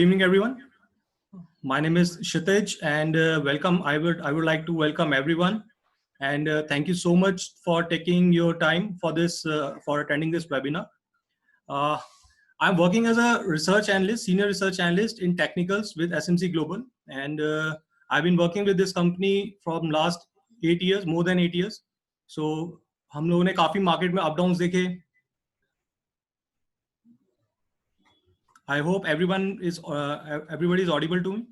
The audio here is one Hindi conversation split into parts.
Evening, everyone. My name is Kshitij, and welcome. I would like to welcome everyone, and thank you so much for taking your time for this for attending this webinar. Uh, I'm working as a research analyst, senior research analyst in technicals with SMC Global, and I've been working with this company from last 8 years, more than 8 years. So हम लोगों ने काफी मार्केट में अप डाउन्स देखे. I hope everybody is audible to me.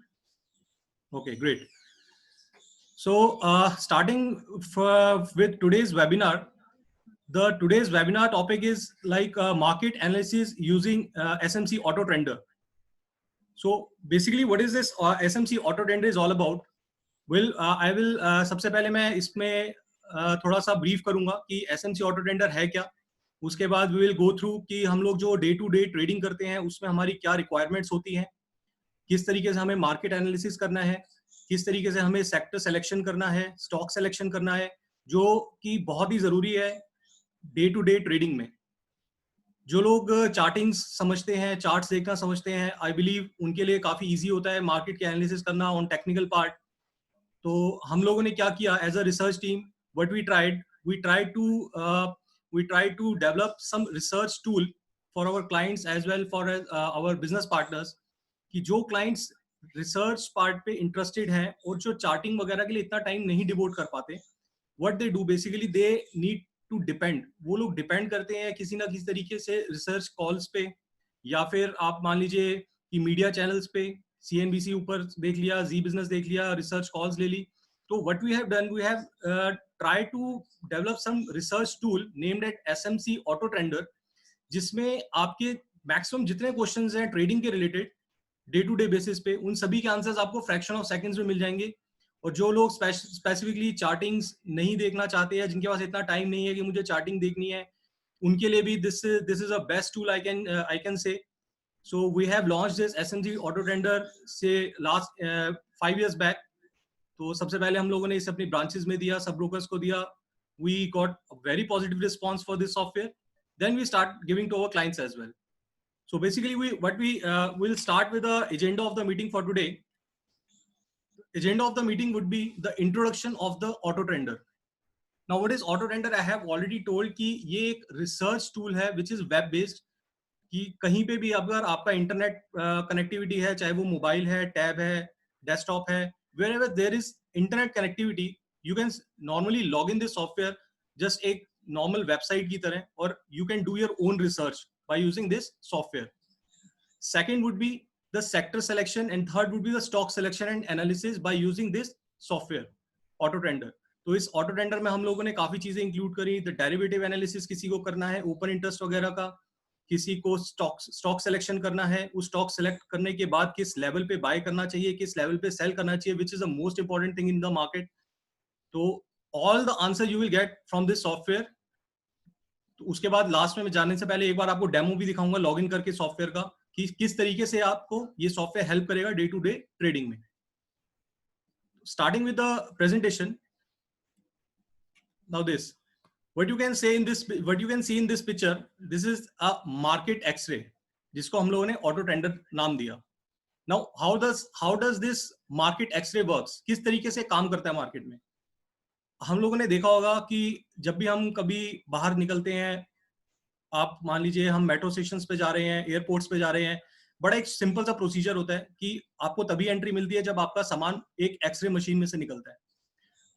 Okay, great. So starting with today's webinar, today's webinar topic is like market analysis using SMC Auto Trender. So basically, what is this SMC Auto Trender is all about? Well, I will सबसे पहले मैं इसमें थोड़ा सा ब्रीफ करूंगा कि SMC Auto Trender है क्या. उसके बाद we will go through कि हम लोग जो डे टू डे ट्रेडिंग करते हैं उसमें हमारी क्या रिक्वायरमेंट्स होती हैं, किस तरीके से हमें मार्केट एनालिसिस करना है, किस तरीके से हमें सेक्टर सिलेक्शन करना है, स्टॉक सिलेक्शन करना है, जो कि बहुत ही जरूरी है डे टू डे ट्रेडिंग में. जो लोग चार्टिंग समझते हैं, चार्ट्स देखना समझते हैं, आई बिलीव उनके लिए काफी इजी होता है मार्केट के एनालिसिस करना ऑन टेक्निकल पार्ट. तो हम लोगों ने क्या किया as a research team, what we tried to develop some research tool for our clients as well for our business partners, कि जो क्लाइंट्स रिसर्च पार्ट पे इंटरेस्टेड हैं और जो चार्टिंग वगैरह के लिए इतना टाइम नहीं डिवोट कर पाते, what they do basically they need to depend, वो लोग डिपेंड करते हैं किसी ना किसी तरीके से रिसर्च कॉल्स पे, या फिर आप मान लीजिए कि मीडिया चैनल्स पे, CNBC ऊपर देख लिया, जी बिजनेस देख लिया, रिसर्च कॉल्स ले ली. तो what we have done, we have try to develop some research tool named at SMC auto trender, जिसमें आपके मैक्सिमम जितने क्वेश्चंस हैं ट्रेडिंग के related day to day basis पे, उन सभी के आंसर्स आपको फ्रैक्शन ऑफ सेकंड्स में मिल जाएंगे. और जो लोग स्पेसिफिकली चार्टिंग्स नहीं देखना चाहते हैं, जिनके पास इतना टाइम नहीं है कि मुझे चार्टिंग देखनी है, उनके लिए भी this is a best tool I can say. So we have launched this SMC auto trender से लास्ट 5 years बैक. तो सबसे पहले हम लोगों ने इसे अपनी ब्रांचेस में दिया, सब ब्रोकर्स को दिया. We got a very positive response for this software. Then we start giving to our clients as well. So basically, we will start with the agenda of the meeting for today. Agenda of the meeting would be the introduction of the Auto Trender. Now, what is Auto Trender? I have already told कि ये एक research tool है which is web based. कि कहीं पे भी अगर आपका इंटरनेट कनेक्टिविटी है, चाहे वो मोबाइल है, टैब है, डेस्कटॉप है, wherever there is internet connectivity, you can normally log in this software just एक normal website की तरह, और you can do your own research by using this software. Second would be the sector selection, and third would be the stock selection and analysis by using this software Auto Trender. तो इस ऑटो ट्रेंडर में हम लोगों ने काफी चीजें इंक्लूड करी. द डेरिवेटिव एनालिसिस किसी को करना है, ओपन इंटरेस्ट वगैरह का, किसी को स्टॉक सिलेक्शन करना है, उस स्टॉक सिलेक्ट करने के बाद किस लेवल पे बाय करना चाहिए, किस लेवल पे सेल करना चाहिए, which is the most important thing in the market. तो all the answer you will get from this software. तो उसके बाद लास्ट में जाने से पहले एक बार आपको डेमो भी दिखाऊंगा लॉगिन करके सॉफ्टवेयर का, कि किस तरीके से आपको ये सॉफ्टवेयर हेल्प करेगा डे टू डे ट्रेडिंग में. Starting with the presentation. Now this what you can see in this picture, this is a market x-ray, जिसको हम लोगों ने ऑटो ट्रेंडर नाम दिया. now how does this market x-ray works, किस तरीके से काम करता है मार्केट में. हम लोगों ने देखा होगा कि जब भी हम कभी बाहर निकलते हैं, आप मान लीजिए हम मेट्रो स्टेशन पे जा रहे हैं, एयरपोर्ट्स पे जा रहे हैं, बड़ा एक सिंपल सा प्रोसीजर होता है कि आपको तभी एंट्री मिलती है जब आपका सामान एक एक्सरे मशीन में से निकलता है.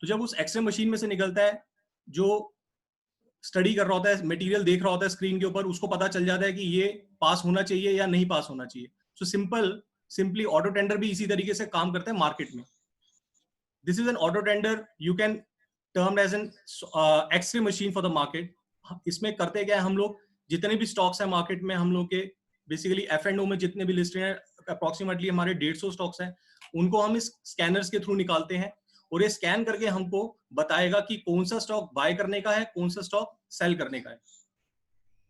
तो जब उस एक्सरे मशीन में से निकलता है, जो स्टडी कर रहा होता है, मटेरियल देख रहा होता है स्क्रीन के ऊपर, उसको पता चल जाता है कि ये पास होना चाहिए या नहीं पास होना चाहिए. सो सिंपली ऑटो टेंडर भी इसी तरीके से काम करता है मार्केट में. This is an auto trender, you can term as an x-ray machine for the market. इसमें करते क्या है, हम लोग जितने भी स्टॉक्स हैं मार्केट में, हम लोग के बेसिकली F&O में जितने भी लिस्टेड हैं, अप्रोक्सीमेटली हमारे 150 स्टॉक्स हैं, उनको हम इस स्कैनर्स के थ्रू निकालते हैं, और ये स्कैन करके हमको बताएगा कि कौन सा स्टॉक बाय करने का है, कौन सा स्टॉक सेल करने का है.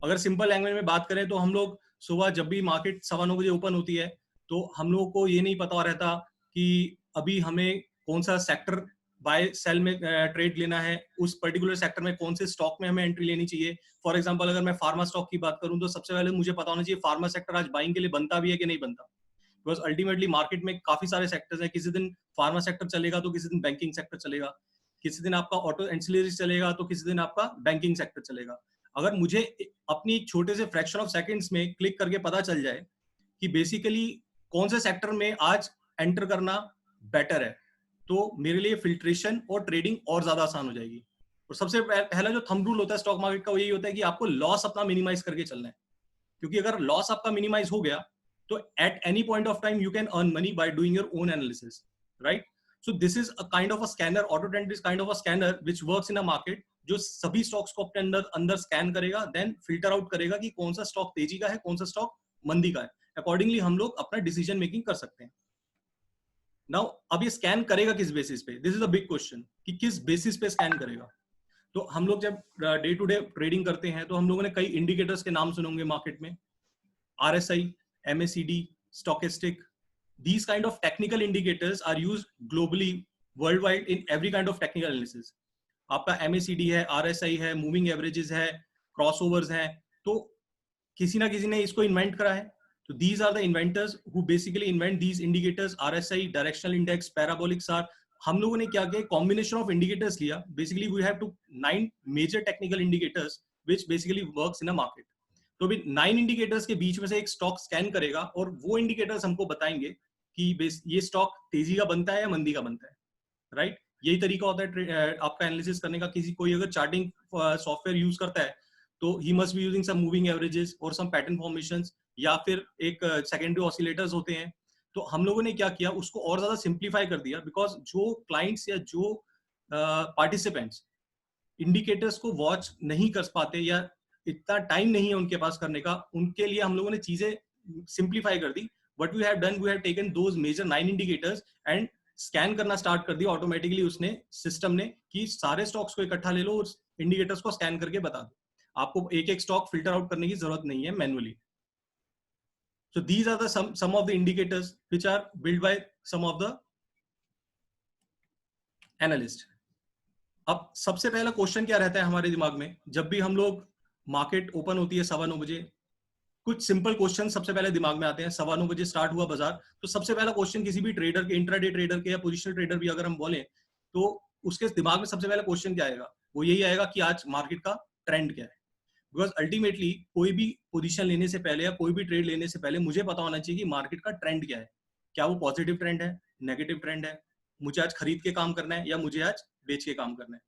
अगर सिंपल लैंग्वेज में बात करें तो हम लोग सुबह जब भी मार्केट 9:15 बजे ओपन होती है, तो हम लोगों को ये नहीं पता रहता कि अभी हमें कौन सा सेक्टर बाय सेल में ट्रेड लेना है, उस पर्टिकुलर सेक्टर में कौन से स्टॉक में हमें एंट्री लेनी चाहिए. फॉर एग्जांपल अगर मैं फार्मा स्टॉक की बात करूं, तो सबसे पहले मुझे पता होना चाहिए फार्मा सेक्टर आज बाइंग के लिए बनता भी है कि नहीं बनता. बिकॉज अल्टीमेटली मार्केट में काफी सारे सेक्टर्स हैं, किसी दिन फार्मा सेक्टर चलेगा तो किसी दिन बैंकिंग सेक्टर चलेगा, किसी दिन आपका ऑटो एंसिलरी चलेगा तो किसी दिन आपका बैंकिंग सेक्टर चलेगा। अगर मुझे अपनी छोटे से फ्रैक्शन ऑफ सेकंड्स में क्लिक करके पता चल जाए कि बेसिकली कौन से सेक्टर में आज एंटर करना बेटर है, तो मेरे लिए फिल्ट्रेशन और ट्रेडिंग और ज्यादा आसान हो जाएगी। और सबसे पहला जो थंब रूल होता है स्टॉक मार्केट का वो यही होता है कि आपको लॉस अपना मिनिमाइज करके चलना है, क्योंकि अगर लॉस आपका मिनिमाइज हो गया तो at any point of time you can earn money by doing your own analysis, right? So this is a kind of a scanner, auto trend is kind of a scanner which works in a market, जो सभी स्टॉक्स को अपने अंदर स्कैन करेगा, देन फिल्टर आउट करेगा कि कौन सा स्टॉक तेजी का है, कौन सा स्टॉक मंदी का है। अकॉर्डिंगली हम लोग अपना डिसीजन मेकिंग कर सकते हैं। नाउ अब ये स्कैन करेगा किस बेसिस पे, this is a big question कि किस बेसिस पे स्कैन करेगा। तो हम लोग जब डे टू डे ट्रेडिंग करते हैं तो हम लोगों ने कई इंडिकेटर्स के नाम सुने होंगे मार्केट में, RSI, MACD, stochastic. These kind of technical indicators are used globally, worldwide in every kind of technical analysis. आपका MACD है, RSI है, मूविंग एवरेजेस है, क्रॉसओवर्स हैं, तो किसी ना किसी ने इसको इन्वेंट करा है। तो these are the inventors who basically invent these indicators, RSI, directional index, parabolic SAR. हम लोगों ने क्या किया, कॉम्बिनेशन ऑफ इंडिकेटर्स लिया। Basically we have to 9 major technical indicators which basically works in a market. तो अभी 9 इंडिकेटर्स के बीच में से एक स्टॉक स्कैन करेगा और वो इंडिकेटर्स हमको बताएंगे कि ये स्टॉक तेजी का बनता है या मंदी का बनता है, राइट? यही तरीका होता है आपका एनालिसिस करने का। कोई अगर चार्टिंग सॉफ्टवेयर यूज करता है तो ही must be using some moving averages और सम पैटर्न फॉर्मेशंस, या फिर एक सेकेंडरी ऑसिलेटर्स होते हैं। तो हम लोगों ने क्या किया, उसको और ज्यादा सिंप्लीफाई कर दिया, बिकॉज जो क्लाइंट्स या जो पार्टिसिपेंट्स इंडिकेटर्स को वॉच नहीं कर पाते या इतना टाइम नहीं है उनके पास करने का, उनके लिए हम लोगों ने चीजें सिंप्लीफाई कर दी। What we have done, we have taken those major 9 indicators and scan करना स्टार्ट कर दिया ऑटोमेटिकली उसने, सिस्टम ने, कि सारे स्टॉक्स को इकट्ठा ले लो और इंडिकेटर्स को स्कैन करके बता दो। आपको एक एक स्टॉक फिल्टर आउट करने की जरूरत नहीं है manually. So these are the some of the indicators which are built by some of the analysts. अब सबसे पहला क्वेश्चन क्या रहता है हमारे दिमाग में जब भी हम लोग, मार्केट ओपन होती है 9:15 बजे, कुछ सिंपल क्वेश्चन सबसे पहले दिमाग में आते हैं। 9:15 बजे स्टार्ट हुआ बाजार, तो सबसे पहला क्वेश्चन किसी भी ट्रेडर के, इंट्राडे ट्रेडर के या पोजिशनल ट्रेडर भी अगर हम बोले, तो उसके दिमाग में सबसे पहला क्वेश्चन क्या आएगा, वो यही आएगा कि आज मार्केट का ट्रेंड क्या है। बिकॉज अल्टीमेटली कोई भी पोजीशन लेने से पहले या कोई भी ट्रेड लेने से पहले मुझे पता होना चाहिए कि मार्केट का ट्रेंड क्या है। क्या वो पॉजिटिव ट्रेंड है, नेगेटिव ट्रेंड है, मुझे आज खरीद के काम करना है या मुझे आज बेच के काम करना है।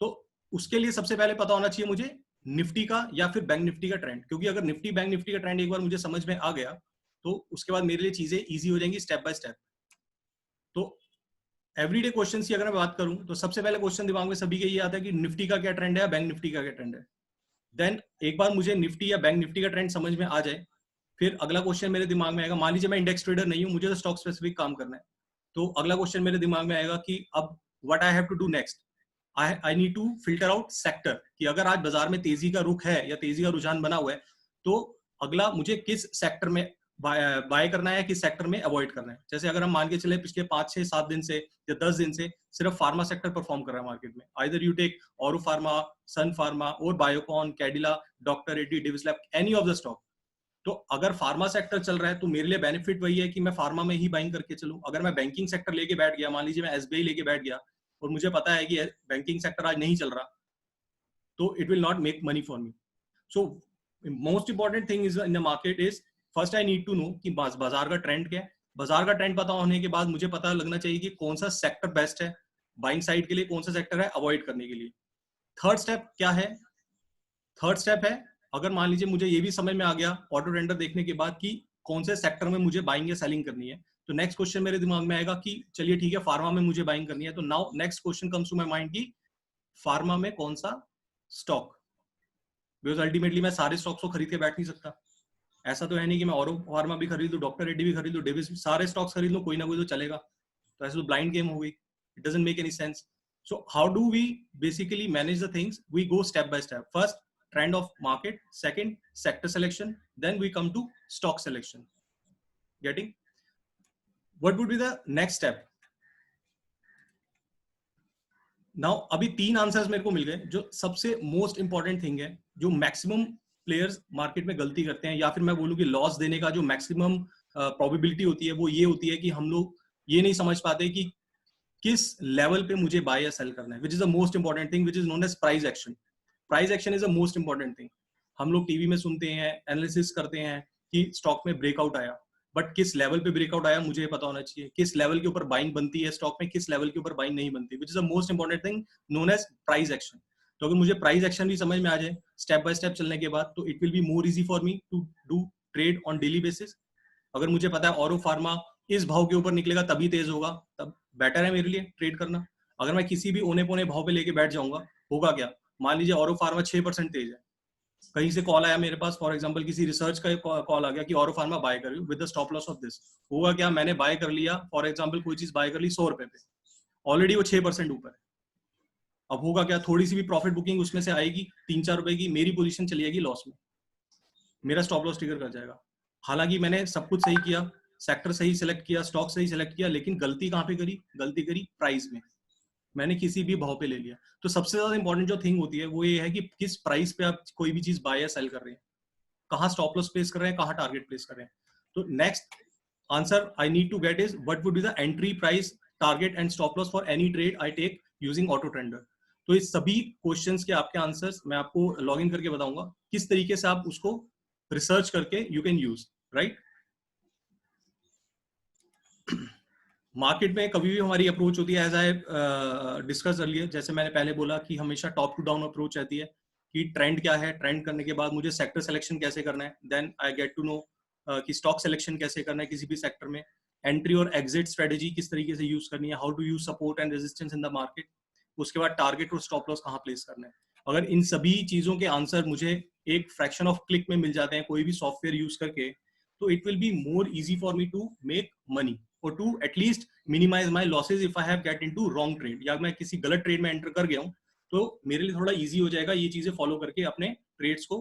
तो उसके लिए सबसे पहले पता होना चाहिए मुझे निफ्टी का या फिर बैंक निफ्टी का ट्रेंड, क्योंकि अगर निफ्टी बैंक निफ्टी का ट्रेंड एक बार मुझे समझ में आ गया तो उसके बाद मेरे लिए चीजें इजी हो जाएंगी स्टेप बाय स्टेप। तो एवरीडे क्वेश्चन की अगर मैं बात करूं तो सबसे पहले क्वेश्चन दिमाग में सभी के ये आता है कि निफ्टी का क्या ट्रेंड है, बैंक निफ्टी का क्या ट्रेंड है। देन एक बार मुझे निफ्टी या बैंक निफ्टी का ट्रेंड समझ में आ जाए, फिर अगला क्वेश्चन मेरे दिमाग में आएगा, मान लीजिए मैं इंडेक्स ट्रेडर नहीं हूं, मुझे तो स्टॉक स्पेसिफिक काम करना है, तो अगला क्वेश्चन मेरे दिमाग में आएगा कि अब what I have to do next, I need to filter out sector, कि अगर आज बाजार में तेजी का रुख है या तेजी का रुझान बना हुआ है तो अगला मुझे किस सेक्टर में बाय करना है, किस सेक्टर में अवॉइड करना है। जैसे अगर हम मान के चले पिछले 5, 6, 7 दिन से या 10 दिन से सिर्फ फार्मा सेक्टर परफॉर्म कर रहा है मार्केट में, either you take Auro pharma, Sun pharma और Biocon, Cadila, doctor Reddy, Divi's lab, any of the stock. तो अगर फार्मा सेक्टर चल रहा है तो मेरे लिए बेनिफिट वही है कि मैं फार्मा में ही बाइंग करके चलूं। अगर मैं बैंकिंग सेक्टर लेके बैठ गया, मान लीजिए मैं SBI लेके बैठ गया और मुझे पता है कि बैंकिंग सेक्टर आज नहीं चल रहा, तो it will not make money for me. So most important thing is in the market is first I need to know कि बाजार का ट्रेंड क्या है। बाजार का ट्रेंड पता होने के बाद मुझे पता लगना चाहिए कि कौन सा सेक्टर बेस्ट है बाइंग साइड के लिए, कौन सा सेक्टर है अवॉइड करने के लिए। थर्ड स्टेप क्या है, थर्ड स्टेप है, अगर मान लीजिए मुझे ये भी समझ में आ गया ऑटो टेंडर देखने के बाद कि कौन से सेक्टर में मुझे बाइंग या सेलिंग करनी है, तो नेक्स्ट क्वेश्चन मेरे दिमाग में आएगा कि चलिए ठीक है फार्मा में मुझे बाइंग करनी है, तो now next question comes to my mind कि फार्मा में कौन सा स्टॉक, बिकॉज अल्टीमेटली मैं सारे स्टॉक्स को खरीद के बैठ नहीं सकता। ऐसा तो है नहीं कि मैं औरो फार्मा भी खरीद लूं, डॉक्टर रेड्डी भी खरीद लूं, डेविस, सारे स्टॉक्स खरीद लूं, कोई ना कोई तो चलेगा। तो ऐसे तो ब्लाइंड गेम हो गई, it doesn't make any sense. So how do we basically manage the things, we go step by step. First trend of market, second sector selection, then we come to stock selection. Getting? What would be the next step? Now अभी 3 आंसर्स मेरे को मिल गए। जो सबसे मोस्ट इंपॉर्टेंट थिंग है, जो मैक्सिमम प्लेयर्स मार्केट में गलती करते हैं, या फिर मैं बोलूं कि लॉस देने का जो मैक्सिमम प्रोबेबिलिटी होती है वो ये होती है कि हम लोग ये नहीं समझ पाते कि किस लेवल पे मुझे बाय या सेल करना है, which is the most important thing, which is known as price action. Price action is the most important thing. हम लोग टीवी में सुनते हैं, एनालिसिस करते हैं कि स्टॉक में ब्रेकआउट आया, बट किस लेवल पे ब्रेकआउट आया मुझे पता होना चाहिए. किस लेवल के ऊपर बाइंग बनती है स्टॉक में, किस लेवल के ऊपर बाइंग नहीं बनती, which is the most important thing known as price action. तो अगर मुझे प्राइस एक्शन भी समझ में आ जाए स्टेप बाय स्टेप चलने के बाद, तो it will be more easy for me to do trade on daily basis. अगर मुझे पता है ऑरो फार्मा इस भाव के ऊपर निकलेगा तभी तेज होगा, तब बेटर है मेरे लिए ट्रेड करना. अगर मैं किसी भी ओने पोने भाव पे लेके बैठ जाऊंगा, होगा क्या, मान लीजिए ऑरो फार्मा 6% तेज है, कहीं से कॉल आया मेरे पास, फॉर एग्जांपल किसी रिसर्च का कॉल आ गया कि ऑरो फार्मा बाय करियो with the stop loss of this. होगा क्या, मैंने बाय कर लिया, फॉर एग्जांपल कोई चीज बाय कर ली 100 रुपए पे, ऑलरेडी वो 6% ऊपर है. अब होगा क्या, थोड़ी सी भी प्रॉफिट बुकिंग उसमें से आएगी 3-4 रुपए की, मेरी पोजीशन चली जाएगी लॉस में, मेरा स्टॉप लॉस ट्रिगर कर जाएगा. हालांकि मैंने सब कुछ सही किया, सेक्टर सही सिलेक्ट किया, स्टॉक सही सिलेक्ट किया, लेकिन गलती कहां पे करी, गलती करी प्राइस में. मैंने किसी भी भाव पे ले लिया. तो सबसे ज्यादा इंपॉर्टेंट जो थिंग होती है वो ये है कि किस प्राइस पे आप कोई भी चीज बाय या सेल कर रहे हैं, कहां स्टॉप लॉस प्लेस कर रहे हैं, कहां टारगेट प्लेस कर रहे हैं. तो next answer I need to get is what would be the entry price, target and stop loss for any trade I take using auto trender. तो इस सभी क्वेश्चंस के आपके आंसर्स मैं आपको लॉग इन करके बताऊंगा किस तरीके से आप उसको रिसर्च करके you can use, right. Market में कभी भी हमारी अप्रोच होती है एज आई डिस्कस अर्लियर, जैसे मैंने पहले बोला कि हमेशा टॉप टू डाउन अप्रोच रहती है कि ट्रेंड क्या है, ट्रेंड करने के बाद मुझे सेक्टर सिलेक्शन कैसे करना है, then I get to know कि स्टॉक सिलेक्शन कैसे करना है किसी भी सेक्टर में, एंट्री और एग्जिट स्ट्रेटेजी किस तरीके से यूज करनी है, how to use support and resistance in the market, उसके बाद टारगेट और स्टॉप लॉस कहाँ प्लेस करना है. अगर इन सभी चीजों के आंसर मुझे एक फ्रैक्शन ऑफ क्लिक में मिल जाते हैं कोई भी सॉफ्टवेयर यूज करके, तो it will be more easy for me to make money or to at least minimize my losses if I have get into wrong trade, या मैं किसी गलत ट्रेड में एंटर कर गया हूं तो मेरे लिए थोड़ा इजी हो जाएगा ये चीजें फॉलो करके अपने ट्रेड्स को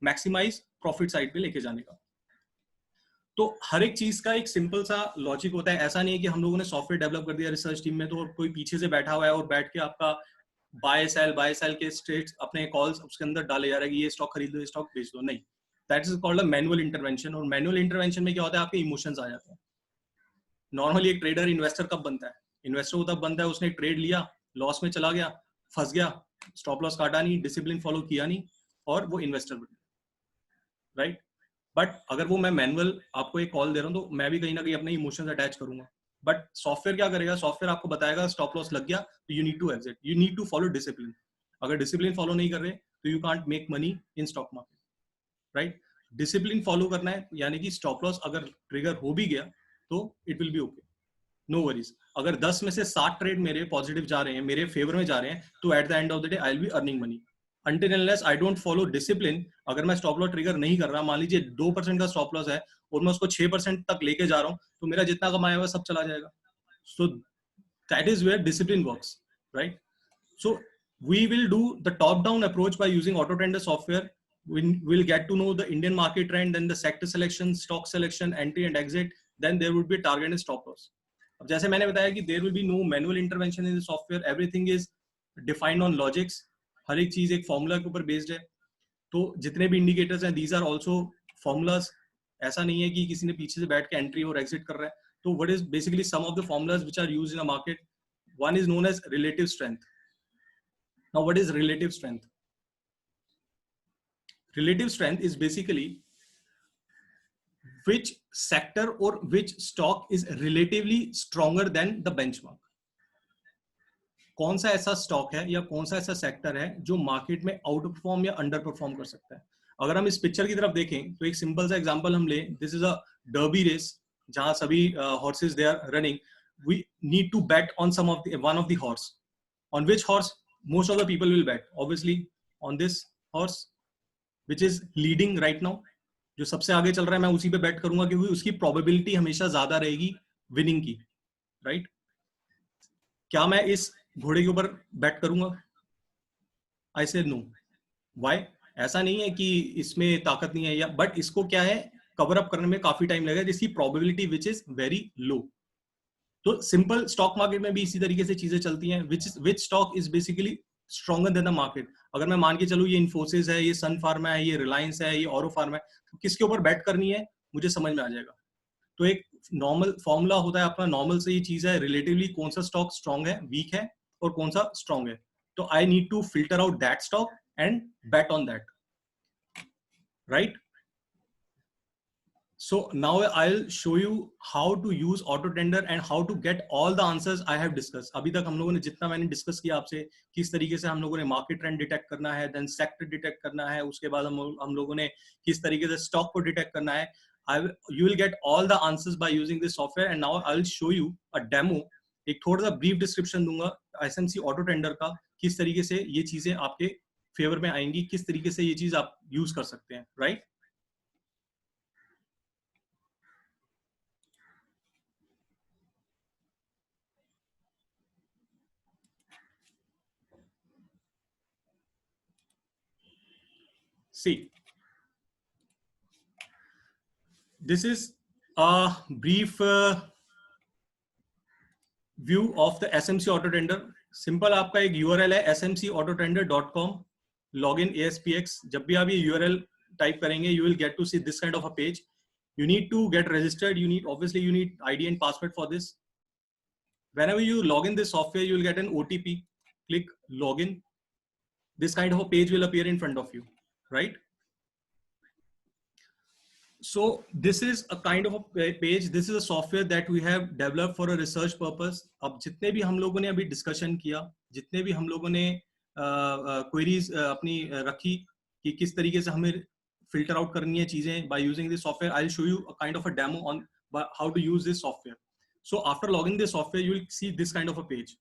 मैक्सिमाइज प्रॉफिट साइड पे लेके जाने का. तो हर एक चीज का एक सिंपल सा लॉजिक होता है. ऐसा नहीं है कि हम लोगों ने सॉफ्टवेयर डेवलप कर दिया रिसर्च टीम में तो कोई पीछे से बैठा हुआ है और बैठ के आपका बाय सेल के स्टेट्स अपने कॉल्स उसके अंदर डाले जा रहे हैं कि ये स्टॉक खरीद लो, ये स्टॉक बेच दो. नहीं, that is called a manual intervention. और मैनुअल इंटरवेंशन में क्या होता है, आपके इमोशंस आ जाते हैं. नॉर्मली एक ट्रेडर इन्वेस्टर कब बनता है, इन्वेस्टर तब बनता है उसने ट्रेड लिया, लॉस में चला गया, फंस गया, स्टॉप लॉस काटा नहीं, डिसिप्लिन फॉलो किया नहीं, और वो इन्वेस्टर बन गया, राइट. बट अगर वो मैं मैनुअल आपको एक कॉल दे रहा हूँ तो मैं भी कहीं ना कहीं अपने इमोशंस अटैच करूंगा. बट सॉफ्टवेयर क्या करेगा, सॉफ्टवेयर आपको बताएगा स्टॉप लॉस लग गया तो you need to exit, you need to follow discipline. अगर डिसिप्लिन फॉलो नहीं कर रहे तो you can't make money in stock market, right. Discipline follow करना है, यानी कि स्टॉप लॉस अगर ट्रिगर हो भी गया तो it will be okay, no worries. अगर 10 में से 7 ट्रेड मेरे पॉजिटिव जा रहे हैं, मेरे फेवर में जा रहे हैं, तो at the end of the day I will be earning money. Until unless I don't follow discipline, अगर मैं स्टॉप लॉस ट्रिगर नहीं कर रहा, मान लीजिए 2% का स्टॉप लॉस है और मैं उसको 6% तक लेके जा रहा हूँ, तो मेरा जितना कमाया हुआ सब चला जाएगा. So that is where discipline works, right? So we will do the top down approach by using auto trader software. We'll get to know the Indian market trend, then the sector selection, stock selection, entry and exit, then there would be target and stop loss. अब जैसे मैंने बताया कि there will be no manual intervention in the software, everything is defined on logics. हर एक चीज एक फॉर्मूला के ऊपर बेस्ड है. तो जितने भी इंडिकेटर्स हैं दीज आर आल्सो फॉर्मूलाज. ऐसा नहीं है कि किसी ने पीछे से बैठ के एंट्री और एग्जिट कर रहा है. तो what is basically some of the formulas which are used in a market. One is known as relative strength. Now what is relative strength? Relative strength is basically which sector or which stock is relatively stronger than the benchmark. कौन सा ऐसा स्टॉक है या कौन सा ऐसा सेक्टर है जो मार्केट में आउट परफॉर्म या अंडर परफॉर्म कर सकता है. अगर हम इस पिक्चर की तरफ देखें तो एक सिंपल सा एग्जांपल हम लें. This is a derby race जहां सभी horses they are running. We need to bet on some of one of the horse. On which horse most of the people will bet? Obviously on this horse which is leading right now. जो सबसे आगे चल रहा है मैं उसी पे बेट करूंगा क्योंकि उसकी प्रोबेबिलिटी हमेशा ज्यादा रहेगी विनिंग की, राइट. क्या मैं इस घोड़े के ऊपर बैट करूंगा? आई से नो. व्हाई? ऐसा नहीं है कि इसमें ताकत नहीं है, या बट इसको क्या है कवर अप करने में काफी टाइम लगेगा जिसकी probability which is very low. तो सिंपल स्टॉक मार्केट में भी इसी तरीके से चीजें चलती हैं. विच stock is basically stronger than the market. अगर मैं मान के चलूं ये इन्फोसिस है, ये सन फार्मा है, ये रिलायंस है, ये ऑरो फार्मा है, तो किसके ऊपर बैट करनी है मुझे समझ में आ जाएगा. तो एक नॉर्मल फॉर्मूला होता है अपना, नॉर्मल से ये चीज है रिलेटिवली कौन सा स्टॉक स्ट्रांग है, वीक है और कौन सा स्ट्रांग है. तो I need to filter out that stock and bet on that, right? So now I'll show you how to use auto tender and how to get all the answers I have discussed. अभी तक हम लोगों ने जितना मैंने डिस्कस किया आपसे, किस तरीके से हम लोगों ने मार्केट ट्रेंड डिटेक्ट करना है, देन सेक्टर डिटेक्ट करना है, उसके बाद हम लोगों ने किस तरीके से स्टॉक को डिटेक्ट करना है. You will get all the answers by using this software. And now I'll show you a demo. एक थोड़ा सा ब्रीफ डिस्क्रिप्शन दूंगा एसएमसी ऑटो टेंडर का, किस तरीके से ये चीजें आपके फेवर में आएंगी, किस तरीके से ये चीज आप यूज कर सकते हैं, right? See, this is a brief view of the SMC Auto Tender. Simple आपका एक URL है smcautotender.com, login ASPX. जब भी आप ये URL टाइप करेंगे, you will get to see this kind of a page. You need to get registered. You need ID and password for this. Whenever you log in this software, you will get an OTP. Click login. This kind of a page will appear in front of you, right? So this is a kind of a page. This is a software that we have developed for a research purpose. अब जितने भी हम लोगों ने अभी डिस्कशन किया, जितने भी हम लोगों ने क्वेरीज अपनी रखी कि किस तरीके से हमें फिल्टर आउट करनी है चीजें by using this software, I'll show you a kind of a demo on how to use this software. So after logging this software, you will see this kind of a page.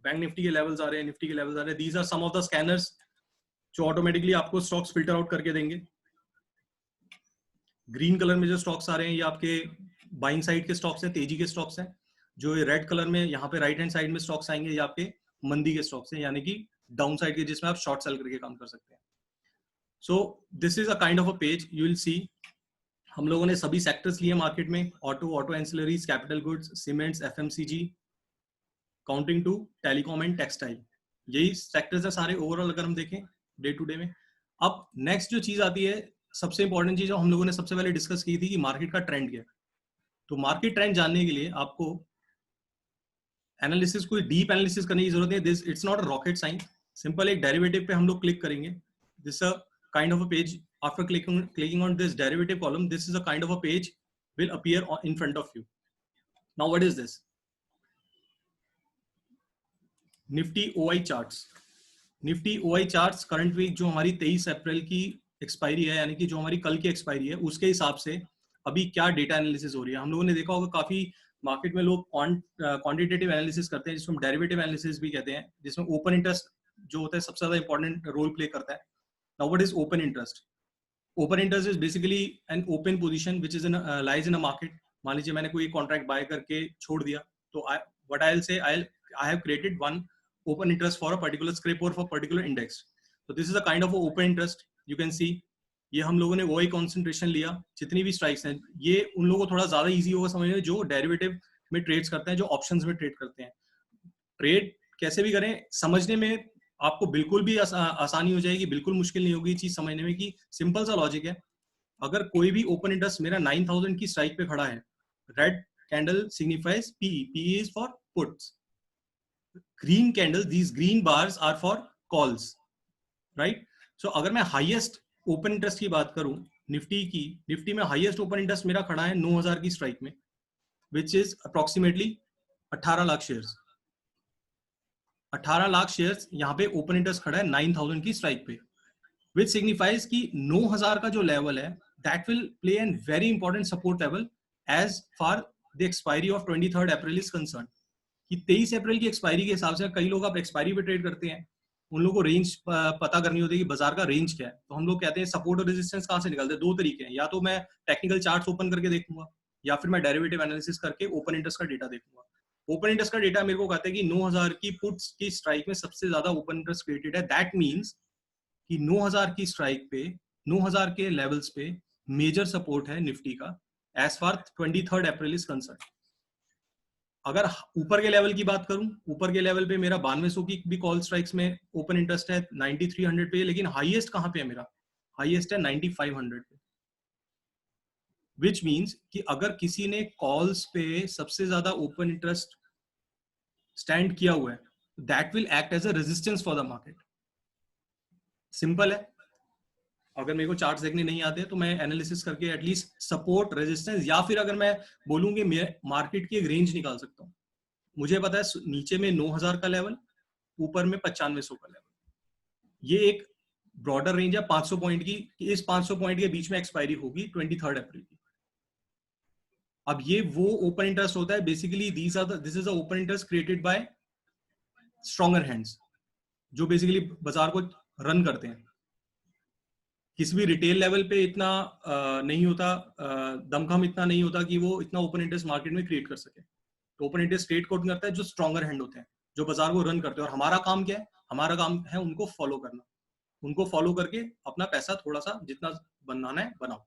Bank Nifty के लेवल्स आ रहे हैं, निफ्टी के लेवल्स आ रहे हैं. These are some of the scanners जो ऑटोमेटिकली आपको स्टॉक्स फिल्टर आउट करके देंगे. ग्रीन कलर में जो स्टॉक्स आ रहे हैं ये आपके बाइंग साइड के स्टॉक्स हैं, तेजी के स्टॉक्स हैं. जो ये रेड कलर में यहाँ पे राइट हैंड साइड में स्टॉक्स आएंगे ये आपके मंदी के स्टॉक्स हैं, यानी कि डाउन साइड के, जिसमें आप शॉर्ट सेल करके काम कर सकते हैं. So this is a kind of a page. You will see हम लोगों ने सभी सेक्टर्स लिए मार्केट में, auto ancillaries, capital goods, cements, FMCG, counting to telecom and textile. यही सेक्टर्स है सारे ओवरऑल अगर हम देखें डे टू डे में. अब नेक्स्ट जो चीज आती है, सबसे इंपॉर्टेंट चीज जो हम लोगों ने सबसे पहले डिस्कस की थी कि मार्केट का ट्रेंड क्या है. तो मार्केट ट्रेंड जानने के लिए आपको एनालिसिस, कोई डीप एनालिसिस करने की जरूरत नहीं. This it's not a rocket science. Simple एक डेरिवेटिव पे हम लोग क्लिक करेंगे. This a kind of a page. After clicking on this derivative column, this is a kind of a page will appear in front of you. Now what is this? Nifty OI charts. Nifty OI charts current week जो हमारी 23 अप्रैल की एक्सपायरी है, यानी कि जो हमारी कल की एक्सपायरी है, उसके हिसाब से अभी क्या डेटा एनालिसिस हो रही है. हम लोगों ने देखा होगा काफी मार्केट में लोग क्वांटिटेटिव एनालिसिस करते हैं, जिसको हम डेरिवेटिव एनालिसिस भी कहते हैं, जिसमें ओपन इंटरेस्ट जो होता है सबसे ज्यादा इंपॉर्टेंट रोल प्ले करता है. Now what is open interest? Open interest is basically an open position which is in lies in a market. मान लीजिए मैंने कोई कॉन्ट्रैक्ट बाय करके छोड़ दिया, तो व्हाट आई विल से, I have created one open interest for a particular script or for particular index. So this is a kind of a open interest. You can see ये हम लोगों ने वही कॉन्सेंट्रेशन लिया. जितनी भी स्ट्राइक्स हैं, ये उन लोगों को थोड़ा ज्यादा इजी होगा समझने जो डेरिवेटिव में ट्रेड्स करते हैं, जो ऑप्शंस में ट्रेड करते हैं. ट्रेड कैसे भी करें, समझने में आपको बिल्कुल भी आसानी हो जाएगी, बिल्कुल मुश्किल नहीं होगी चीज समझने में. कि सिंपल सा लॉजिक है. अगर कोई भी ओपन इंटरेस्ट मेरा 9000 की स्ट्राइक पे खड़ा है, red candle signifies PE. PE is for puts. green candles, these green bars are for calls, right? So अगर मैं हाईएस्ट ओपन इंटरेस्ट की बात करूं निफ्टी की, निफ्टी में हाईएस्ट ओपन इंटरेस्ट मेरा खड़ा है 9000 की स्ट्राइक में, which is approximately 18 lakh shares. 18 lakh shares यहाँ पे ओपन इंटरेस्ट खड़ा है 9000 की स्ट्राइक पे, which signifies कि 9000 का जो लेवल है, that will play a very important support level as far the expiry of 23rd April is concerned. कि 23 अप्रैल की एक्सपायरी के हिसाब से कई लोग आप एक्सपायरी पे ट्रेड करते हैं, उन लोगों को रेंज पता करनी होती है कि बाजार का रेंज क्या है. तो हम लोग कहते हैं सपोर्ट और रेजिस्टेंस कहां से निकलते हैं. दो तरीके हैं, या तो मैं टेक्निकल चार्ट्स ओपन करके देखूंगा, या फिर मैं डेरिवेटिव एनालिसिस करके ओपन इंटरेस्ट का डेटा देखूंगा. ओपन इंटरेस्ट का डेटा मेरे को कहता है कि 9000 की पुट्स की स्ट्राइक में सबसे ज्यादा ओपन इंटरेस्ट क्रिएटेड है. दैट मीन्स कि 9000 की स्ट्राइक पे, 9000 के लेवल्स पे मेजर सपोर्ट है निफ्टी का as far 23rd April is concern. अगर ऊपर के लेवल की बात करूं, ऊपर के लेवल पे मेरा 9200 की भी कॉल स्ट्राइक्स में ओपन इंटरेस्ट है, 9300 पे. लेकिन हाईएस्ट कहां पे है मेरा? हाईएस्ट है 9500 पे. विच मीन्स कि अगर किसी ने कॉल्स पे सबसे ज्यादा ओपन इंटरेस्ट स्टैंड किया हुआ है, that will act as a resistance for the market. Simple है. अगर मेरे को चार्ट्स देखने नहीं आते तो मैं एनालिसिस करके एटलीस्ट सपोर्ट, रेजिस्टेंस, या फिर अगर मैं बोलूंगी मार्केट की एक रेंज निकाल सकता हूँ. मुझे पता है नीचे में 9000 का लेवल, ऊपर में 9500 का लेवल. ये एक ब्रॉडर रेंज है 500 पॉइंट की. इस 500 पॉइंट के बीच में एक्सपायरी होगी 23 अप्रैल की. अब ये वो ओपन इंटरेस्ट होता है basically. This is the open interest created by stronger hands, जो बेसिकली बाजार को रन करते हैं. किसी भी रिटेल लेवल पे इतना नहीं होता, दमखम इतना नहीं होता कि वो इतना ओपन इंटरेस्ट मार्केट में क्रिएट कर सके. तो ओपन इंटरेस्ट क्रिएट कौन करता है? जो स्ट्रॉन्गर हैंड होते हैं, जो बाजार को रन करते हैं. और हमारा काम क्या है? हमारा काम है उनको फॉलो करना. उनको फॉलो करके अपना पैसा थोड़ा सा जितना बनाना है बनाओ.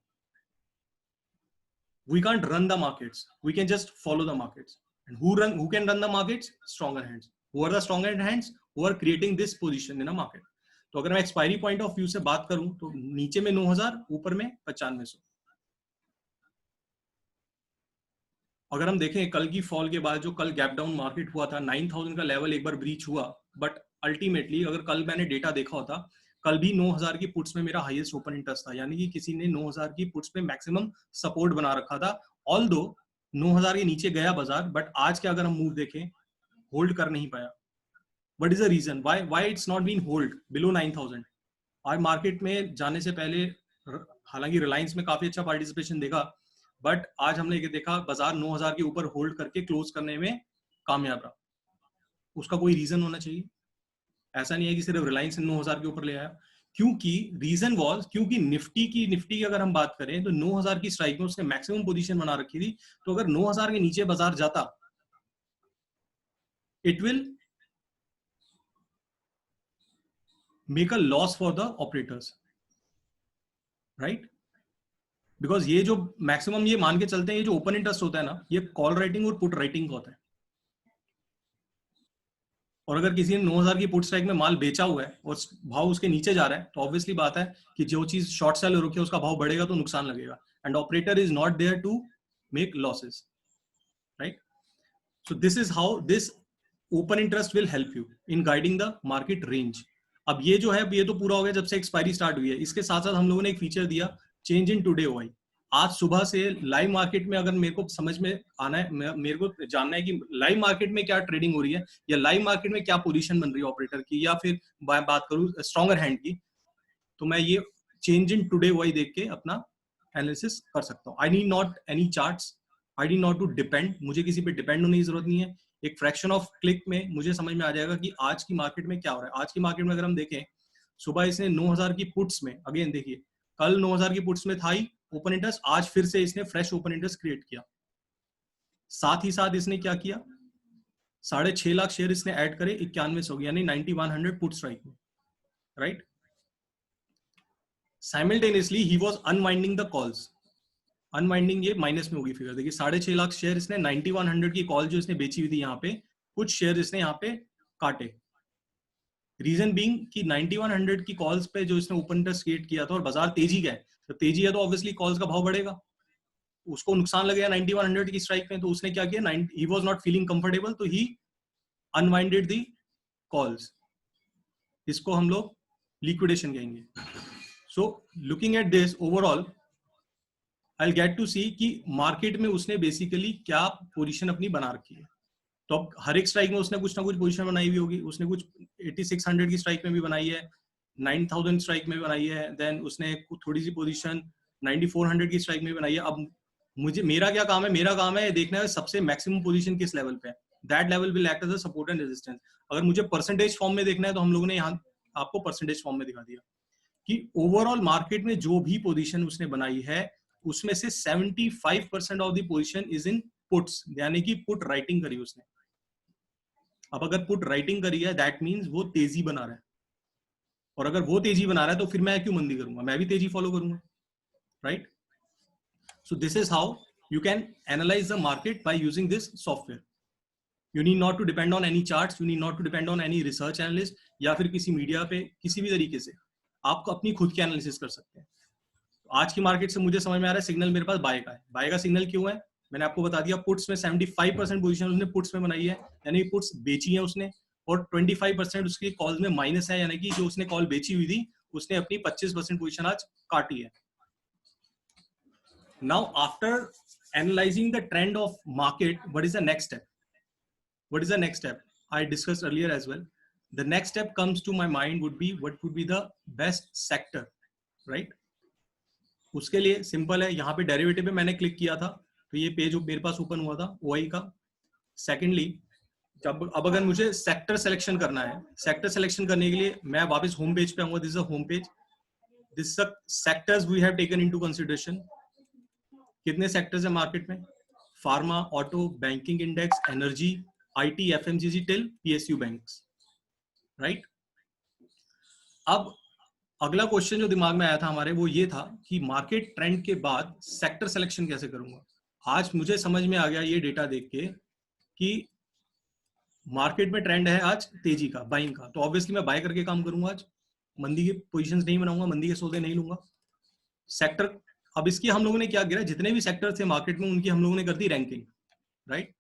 We can't run the markets. We can just follow the markets. And who can run the markets? Stronger hands. Who are the stronger hands? Who are creating this position in a market. तो अगर मैं एक्सपायरी पॉइंट ऑफ व्यू से बात करूं तो नीचे में 9000, ऊपर में 9500. अगर हम देखें कल की फॉल के बाद जो कल गैप डाउन मार्केट हुआ था, 9000 का लेवल एक बार ब्रीच हुआ. बट अल्टीमेटली अगर कल मैंने डेटा देखा होता, कल भी 9000 की पुट्स में मेरा हाईएस्ट ओपन इंटरेस्ट था. यानी कि किसी ने 9000 की पुट्स पे मैक्सिमम सपोर्ट बना रखा था. ऑल्दो 9000 के नीचे गया बाजार, बट आज के अगर हम मूव देखें, होल्ड कर नहीं पाया. What is the reason? Why it's not been hold below 9000? आज मार्केट में जाने से पहले हालांकि रिलायंस में काफी अच्छा पार्टिसिपेशन देखा, बट आज हमने ये देखा बाजार 9000 के ऊपर होल्ड करके क्लोज करने में कामयाब रहा. उसका कोई रीजन होना चाहिए. ऐसा नहीं है कि सिर्फ रिलायंस 9000 के ऊपर ले आया. क्योंकि रीजन वाज, क्योंकि निफ्टी की अगर हम बात करें तो 9000 की स्ट्राइक में उसने मैक्सिमम पोजीशन बना रखी थी. तो अगर 9000 के नीचे बाजार जाता, it will make a loss for the operators, right? Because ये जो मैक्सिमम ये मान के चलते हैं, ये जो ओपन इंटरेस्ट होता है ना, ये कॉल राइटिंग और पुट राइटिंग का होता है. और अगर किसी ने 9000 की पुट स्ट्राइक में माल बेचा हुआ है और भाव उसके नीचे जा रहा है, तो ऑब्वियसली बात है कि जो चीज शॉर्ट सेल हो रखी है उसका भाव बढ़ेगा तो नुकसान लगेगा. And operator is not there to make losses, right? So this is how this open interest will help you in guiding the market range. अब ये जो है, ये तो पूरा हो गया जब से एक्सपायरी स्टार्ट हुई है. इसके साथ साथ हम लोगों ने एक फीचर दिया, चेंज इन टुडे ओआई. आज सुबह से लाइव मार्केट में अगर मेरे को समझ में आना है, मेरे को जानना है कि लाइव मार्केट में क्या ट्रेडिंग हो रही है, या लाइव मार्केट में क्या पोजीशन बन रही है ऑपरेटर की, या फिर बात करूं स्ट्रॉन्गर हैंड की, तो मैं ये चेंज इन टुडे ओआई देख के अपना एनालिसिस कर सकता हूँ. I need not any charts, I need not to depend. मुझे किसी पे डिपेंड होने की जरूरत नहीं है. एक फ्रैक्शन ऑफ क्लिक में मुझे समझ में आ जाएगा कि आज की मार्केट में क्या हो रहा है. आज की मार्केट में अगर हम देखें, सुबह इसने 9000 की पुट्स में, अगेन देखिए, कल 9000 की पुट्स में था ही ओपन इंटरेस्ट, आज फिर से इसने फ्रेश ओपन इंटरेस्ट क्रिएट किया. साथ ही साथ इसने क्या किया, 6.5 लाख शेयर इसने ऐड करे 9100, यानी 9100 पुट स्ट्राइक में, right? Simultaneously he was unwinding the calls. Unwinding ये माइनस में होगी फिगर, देखिए 6.5 लाख शेयर इसने 9100 की कॉल जो इसने बेची हुई थी यहाँ पे, कुछ शेयर इसने यहाँ पे काटे. रीजन बीइंग कि 9100 की कॉल्स पे जो इसने ओपन इंटरेस्ट क्रिएट किया था और बाजार तेजी का है, तो तेजी है तो ऑब्वियसली कॉल्स का भाव बढ़ेगा. उसको नुकसान लगेगा 9100 की स्ट्राइक में, तो उसने क्या किया, he was not feeling comfortable, तो ही अनवाइंडेड द कॉल्स. इसको हम लोग लिक्विडेशन कहेंगे. So looking at this overall, I will get to see कि मार्केट में उसने बेसिकली क्या पोजीशन अपनी बना रखी है. तो अब हर एक स्ट्राइक में उसने कुछ ना कुछ पोजीशन बनाई हुई होगी. उसने कुछ 8600 की स्ट्राइक में भी बनाई है, 9000 स्ट्राइक में भी बनाई है, देन उसने थोड़ी सी पोजीशन 9400 की स्ट्राइक में बनाई है. अब मेरा क्या काम है? मेरा काम है देखना है सबसे मैक्सिमम पोजीशन किस लेवल पे है. That level will act as a support and resistance. अगर मुझे परसेंटेज फॉर्म में देखना है तो हम लोगों ने यहाँ आपको परसेंटेज फॉर्म में दिखा दिया कि ओवरऑल मार्केट में जो भी पोजीशन उसने बनाई है, उसमें से 75% of the position is in puts, यानी कि पुट राइटिंग करी उसने. अब अगर पुट राइटिंग करी है, दैट मीन्स वो तेजी बना रहा है. और अगर वो तेजी बना रहा है तो फिर मैं क्यों मंदी करूंगा? मैं भी तेजी फॉलो करूंगा, right? So this is how you can analyze the market by using this software. You need not to depend on any charts, you need not to depend on any research analyst, या फिर किसी मीडिया पे किसी भी तरीके से आप अपनी खुद की एनालिसिस कर सकते हैं. आज की मार्केट से मुझे समझ में आ रहा है सिग्नल मेरे पास बाय का है। बाय का सिग्नल क्यों है, मैंने आपको बता दिया, पुट्स में 75% पोजीशन उसने पुट्स में बनाई है, यानी पुट्स बेची है उसने, और 25% उसकी कॉल में माइनस है, यानी कि जो उसने कॉल बेची हुई थी उसने अपनी 25% पोजीशन आज काटी है। Now after analysing the trend of market, what is the next step? What is the next step? I discussed earlier as well. The next step comes to my mind would be what would be the best sector, right? उसके लिए सिंपल है, यहाँ पे डेरिवेटिव पे मैंने क्लिक किया था तो ये पेज मेरे पास ओपन हुआ था ओआई का। सेकेंडली जब अब अगर मुझे सेक्टर सिलेक्शन करना है, सेक्टर सिलेक्शन करने के लिए मैं वापस होम पेज पे आऊंगा। This is a home page, this is sectors we have taken into consideration. कितने सेक्टर्स है मार्केट में? Pharma, auto, banking index, energy, IT, FMCG till PSU banks, right? अब अगला क्वेश्चन जो दिमाग में आया था हमारे वो ये था कि मार्केट ट्रेंड के बाद सेक्टर सिलेक्शन कैसे करूंगा। आज मुझे समझ में आ गया ये डेटा देख के कि मार्केट में ट्रेंड है आज तेजी का, बाइंग का, तो ऑब्वियसली मैं बाय करके काम करूंगा। आज मंदी की पोजीशंस नहीं बनाऊंगा, मंदी के सौदे नहीं लूंगा। सेक्टर, अब इसकी हम लोगों ने क्या किया, जितने भी सेक्टर थे मार्केट में उनकी हम लोगों ने कर दी रैंकिंग, राइट?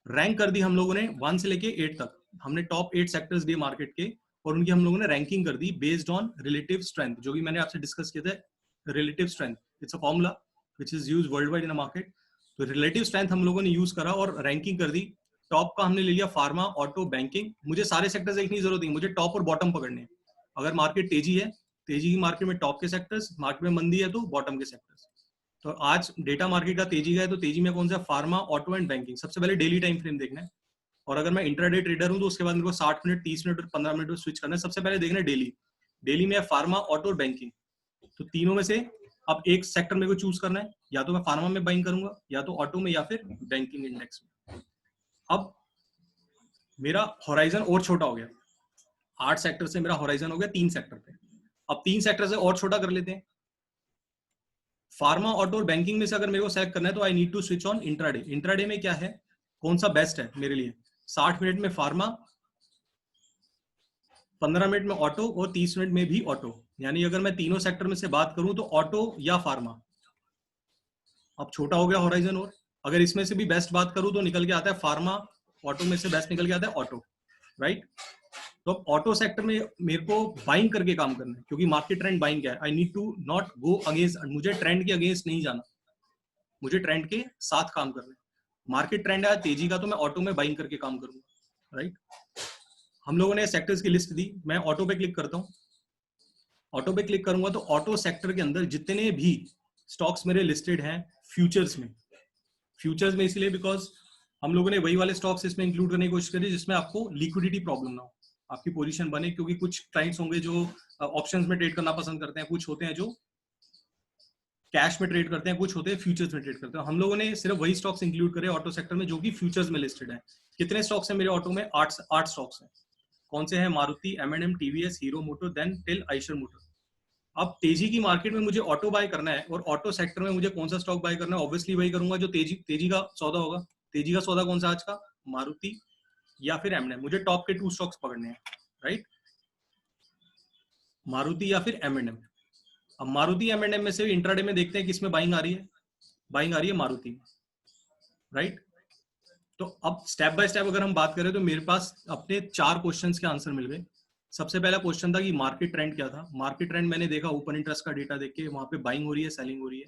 रैंक कर दी हम लोगों ने 1 से लेके 8 तक, हमने टॉप 8 सेक्टर्स दिए मार्केट के और उनकी हम लोगों ने रैंकिंग कर दी बेस्ड ऑन रिलेटिव स्ट्रेंथ, जो भी मैंने आपसे डिस्कस किया था। Relative strength it's a formula which is used world wide in a market. तो रिलेटिव स्ट्रेंथ हम लोगों ने यूज करा और रैंकिंग कर दी। टॉप का हमने ले लिया फार्मा, ऑटो, बैंकिंग। मुझे सारे सेक्टर्स देखने की जरूरत नहीं, मुझे टॉप और बॉटम पकड़ने हैं। अगर मार्केट तेजी है, तेजी की मार्केट में टॉप के सेक्टर्स, मार्केट में मंदी है तो बॉटम के सेक्टर्स। तो आज डेटा मार्केट का तेजी का है तो तेजी में कौन सा? Pharma, auto and banking. सबसे पहले डेली टाइम फ्रेम देखना है, और अगर मैं इंट्राडे ट्रेडर हूं तो उसके बाद मेरे को 60 मिनट, 30 मिनट और 15 मिनट में स्विच करना है। सबसे पहले देखना है डेली। डेली में फार्मा, ऑटो और बैंकिंग, तो तीनों में से अब एक सेक्टर मेरे को चूज करना है, या तो मैं फार्मा में बाइंग करूंगा, या तो ऑटो में, या फिर बैंकिंग इंडेक्स में। अब मेरा होराइजन और छोटा हो गया, 8 सेक्टर से मेरा होराइजन हो गया 3 सेक्टर पे। अब 3 सेक्टर से और छोटा कर लेते हैं। फार्मा, ऑटो और बैंकिंग में से अगर मेरे को सेलेक्ट करना है तो I need to switch on intraday. Intraday में क्या है, कौन सा बेस्ट है मेरे लिए? 60 मिनट में फार्मा, 15 मिनट में ऑटो और 30 मिनट में भी ऑटो। यानी अगर मैं तीनों सेक्टर में से बात करूं तो ऑटो या फार्मा। अब छोटा हो गया होराइजन। और अगर इसमें से भी बेस्ट बात करूं तो निकल के आता है फार्मा, ऑटो में से बेस्ट निकल के आता है ऑटो, राइट? तो ऑटो सेक्टर में मेरे को बाइंग करके काम करना है, क्योंकि मार्केट ट्रेंड बाइंग है। I need to not go against, मुझे ट्रेंड के अगेंस्ट नहीं जाना, मुझे ट्रेंड के साथ काम करना है। मार्केट ट्रेंड है तेजी का तो मैं ऑटो में बाइंग करके काम करूंगा, राइट? हम लोगों ने सेक्टर्स की लिस्ट दी, मैं ऑटो पे क्लिक करता हूँ। ऑटो पे क्लिक करूंगा तो ऑटो सेक्टर के अंदर जितने भी स्टॉक्स मेरे लिस्टेड हैं फ्यूचर्स में, फ्यूचर्स में इसलिए बिकॉज हम लोगों ने वही वाले स्टॉक्स इसमें इंक्लूड करने की कोशिश करी जिसमें आपको लिक्विडिटी प्रॉब्लम ना हो, आपकी पोजीशन बने। क्योंकि कुछ क्लाइंट्स होंगे जो ऑप्शंस में ट्रेड करना पसंद करते हैं, कुछ होते हैं जो कैश में ट्रेड करते हैं, कुछ होते हैं फ्यूचर्स में ट्रेड करते हैं। हम लोगों ने सिर्फ वही स्टॉक्स इंक्लूड करे ऑटो सेक्टर में जो कि फ्यूचर्स में लिस्टेड है। कितने स्टॉक्स हैं मेरे ऑटो में? 8 स्टॉक्स हैं। कौन से हैं? मारुति, M&M, टीवीएस, हीरो मोटो, देन टिल आइशर मोटर। अब तेजी की मार्केट में मुझे ऑटो बाय करना है और ऑटो सेक्टर में मुझे कौन सा स्टॉक बाय करना है? ऑब्वियसली वही करूंगा जो तेजी का सौदा होगा। तेजी का सौदा कौन सा आज का? मारुति या फिर M&M। मुझे टॉप के 2 स्टॉक्स पकड़ने हैं, राइट? मारुति या फिर M&M। अब मारुति M&M में से इंट्राडे में देखते हैं किसमें बाइंग आ रही है। बाइंग आ रही है मारुति में, राइट? तो अब स्टेप बाय स्टेप अगर हम बात करें तो मेरे पास अपने 4 क्वेश्चंस के आंसर मिल गए। सबसे पहला क्वेश्चन था कि मार्केट ट्रेंड क्या था। मार्केट ट्रेंड मैंने देखा ओपन इंटरेस्ट का डेटा देख के, वहां पे बाइंग हो रही है, सेलिंग हो रही है।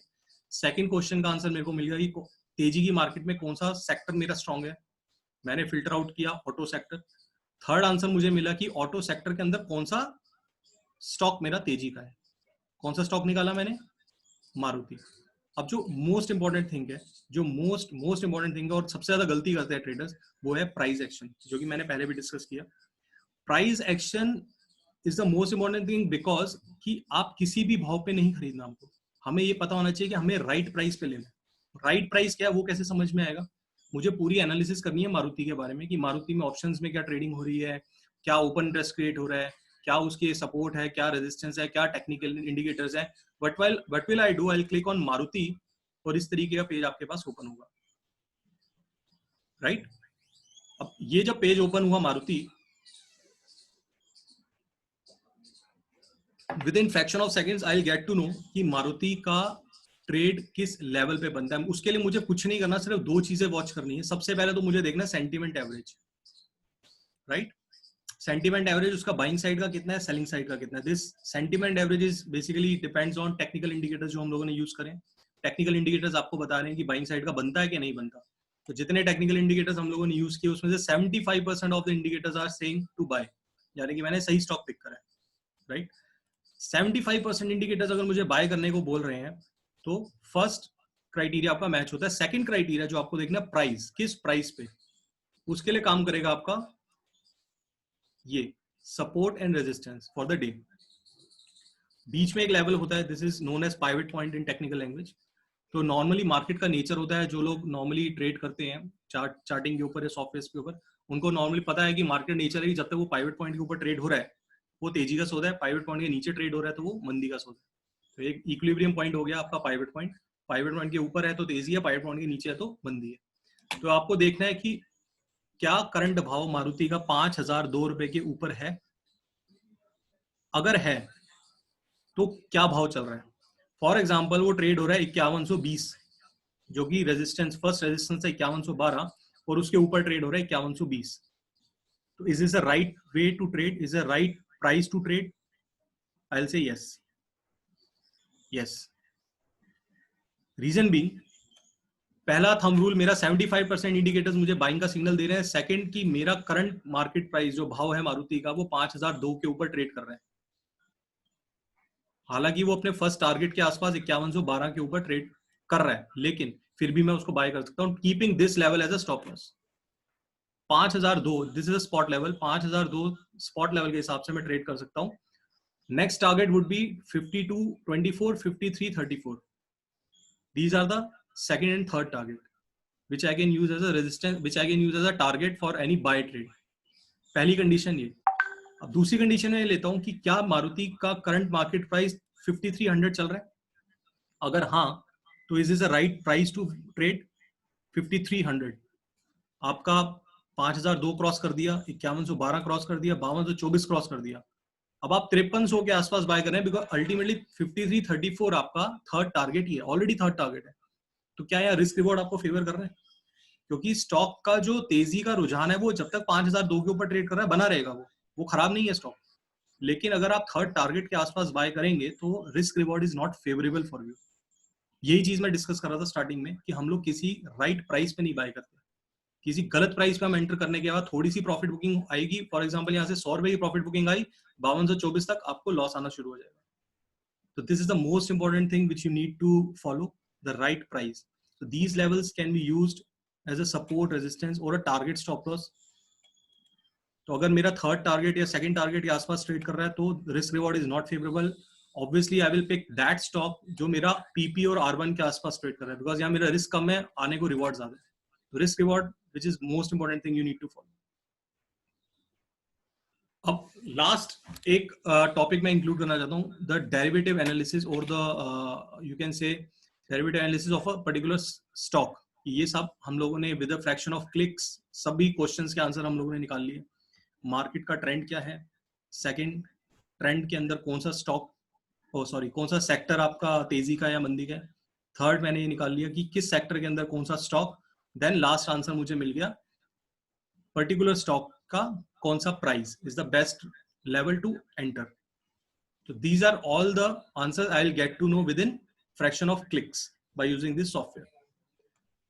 सेकंड क्वेश्चन का आंसर मेरे को मिल गया कि तेजी की मार्केट में कौन सा सेक्टर मेरा स्ट्रांग है। मैंने फिल्टर आउट किया ऑटो सेक्टर। थर्ड आंसर मुझे मिला कि ऑटो सेक्टर के अंदर कौन सा स्टॉक मेरा तेजी का है। कौन सा स्टॉक निकाला मैंने? मारुति। अब जो मोस्ट इंपॉर्टेंट थिंग है, जो मोस्ट इंपॉर्टेंट थिंग है और सबसे ज्यादा गलती करते हैं ट्रेडर्स, वो है प्राइस एक्शन, जो कि मैंने पहले भी डिस्कस किया। Price action is the most important thing because कि आप किसी भी भाव पे नहीं खरीदना हमको। हमें ये पता होना चाहिए कि हमें राइट प्राइस पे लेना है। राइट प्राइस क्या है वो कैसे समझ में आएगा? मुझे पूरी एनालिसिस करनी है मारुति के बारे में कि मारुति में ऑप्शंस में क्या ट्रेडिंग हो रही है, क्या ओपन इंटरेस्ट क्रिएट हो रहा है, क्या उसके सपोर्ट है, क्या रेजिस्टेंस है, क्या टेक्निकल इंडिकेटर्स है। what will I do? I'll click on Maruti और इस तरीके का पेज आपके पास ओपन होगा, राइट? अब ये जब पेज ओपन हुआ Maruti, within fraction of seconds I will get to know कि मारुति का ट्रेड किस लेवल पे बनता है। उसके लिए मुझे कुछ नहीं करना, सिर्फ दो चीजें वॉच करनी है। सबसे पहले तो मुझे देखना है sentiment average, right. Sentiment average उसका बाइंग साइड का कितना है, सेलिंग साइड का कितना है। This sentiment average is basically depends on technical indicators जो हम लोगों ने यूज करें। टेक्निकल इंडिकेटर्स आपको बता रहे हैं कि बाइंग साइड का बनता है कि नहीं बनता। तो जितने टेक्निकल इंडिकेटर्स हम लोगों ने यूज किए उसमें से 75% of the indicators are saying to buy, यानी कि मैंने सही स्टॉक पिक करा है, राइट। 75% इंडिकेटर्स अगर मुझे बाय करने को बोल रहे हैं तो फर्स्ट क्राइटेरिया आपका मैच होता है। सेकंड क्राइटेरिया जो आपको देखना, प्राइस, किस प्राइस पे, उसके लिए काम करेगा आपका ये support and resistance for the day. बीच में एक लेवल होता है, this is known as pivot point in technical language. तो नॉर्मली मार्केट का नेचर होता है, जो लोग नॉर्मली ट्रेड करते हैं चार्टिंग के ऊपर या सॉफ्टवेयर के ऊपर, उनको नॉर्मली पता है कि मार्केट नेचर है कि जब तक वो पाइवट पॉइंट के ऊपर ट्रेड हो रहा है वो तेजी का सौदा है, पाइवट पॉइंट के नीचे ट्रेड हो रहा है तो वो मंदी का सौदा है। तो एक इक्विलिब्रियम पॉइंट हो गया आपका पाइवट पॉइंट। पाइवट पॉइंट के ऊपर है तो तेजी है, पाइवट पॉइंट के नीचे है तो मंदी है। तो आपको देखना है कि क्या करंट भाव मारुति का 5,002 रुपए के ऊपर है। अगर है तो क्या भाव चल रहा है। फॉर एग्जाम्पल वो ट्रेड हो रहा है 5120, जो कि रेजिस्टेंस, फर्स्ट रेजिस्टेंस है 5112 और उसके ऊपर ट्रेड हो रहा है 5120। तो is this a right way to trade, is a right price to trade? I will say yes, yes. Reason being, पहला थंब रूल मेरा 75% इंडिकेटर्स मुझे बाइंग का सिग्नल दे रहे हैं। सेकंड की मेरा करंट मार्केट प्राइस जो भाव है मारुति का वो 5002 के ऊपर ट्रेड कर रहा है। हालांकि वो अपने फर्स्ट टारगेट के आसपास 5112 के ऊपर ट्रेड कर रहा है, लेकिन फिर भी मैं उसको बाय कर सकता हूं, keeping this level as a stop loss. 5002 this is a spot level, 5002 spot level के हिसाब से मैं ट्रेड कर सकता हूं। Next target would be 5224, 5334। These are the second and third target which I can use as a resistance, which I can use as a target for any buy trade. पहली कंडीशन ये। अब दूसरी कंडीशन में लेता हूं कि क्या मारुति का करंट मार्केट प्राइस 5300 चल रहा है। अगर हाँ तो is is a right price to trade 5300। आपका 5002 क्रॉस कर दिया, 5112 क्रॉस कर दिया, 5224 क्रॉस कर दिया। अब आप 5300 के आसपास बाय कर रहे हैं, बिकॉज अल्टीमेटली 5334 आपका थर्ड टारगेट ही है, ऑलरेडी थर्ड टारगेट है। तो क्या यार रिस्क रिवॉर्ड आपको फेवर कर रहे हैं? क्योंकि स्टॉक का जो तेजी का रुझान है वो जब तक 5002 के ऊपर ट्रेड कर रहा है बना रहेगा, वो खराब नहीं है स्टॉक। लेकिन अगर आप थर्ड टारगेट के आसपास बाय करेंगे तो risk reward is not favourable for you. यही चीज मैं डिस्कस कर रहा था स्टार्टिंग में कि हम लोग किसी राइट प्राइस पे नहीं बाय करते। किसी गलत प्राइस पे हम एंटर करने के बाद थोड़ी सी प्रॉफिट बुकिंग आएगी, फॉर एग्जांपल यहाँ से 100 रुपए की प्रॉफिट बुकिंग आई, 5224 तक आपको लॉस आना शुरू हो जाएगा। तो this is the most important thing which you need to follow, the right price. So these levels can be used as a support, resistance or a target stop loss. तो अगर मेरा थर्ड टारगेट या सेकंड टारगेट के आसपास ट्रेड कर रहा है तो risk reward is not favourable. Obviously I will pick that stock जो मेरा पीपी और R1 के आसपास ट्रेड कर रहा है, बिकॉज यहाँ मेरा रिस्क कम है, आने को रिवॉर्ड ज्यादा है। तो risk reward which is most important thing you need to follow. अब लास्ट एक टॉपिक मैं इंक्लूड करना चाहता हूँ, द डेरिवेटिव एनालिसिस और the you can say derivative analysis of a particular stock. ये सब हम लोगों ने with a fraction of clicks सभी क्वेश्चंस के आंसर हम लोगों ने निकाल लिए। मार्केट का ट्रेंड क्या है, सेकंड ट्रेंड के अंदर कौन सा स्टॉक, कौन सा सेक्टर आपका तेजी का या मंदी का है। थर्ड मैंने ये निकाल लिया कि किस सेक्टर के अंदर कौन सा स्टॉक। देन लास्ट आंसर मुझे मिल गया पर्टिकुलर स्टॉक का कौन सा price is the best level to enter. So these are all the answers I'll get to know within fraction of clicks by using this software.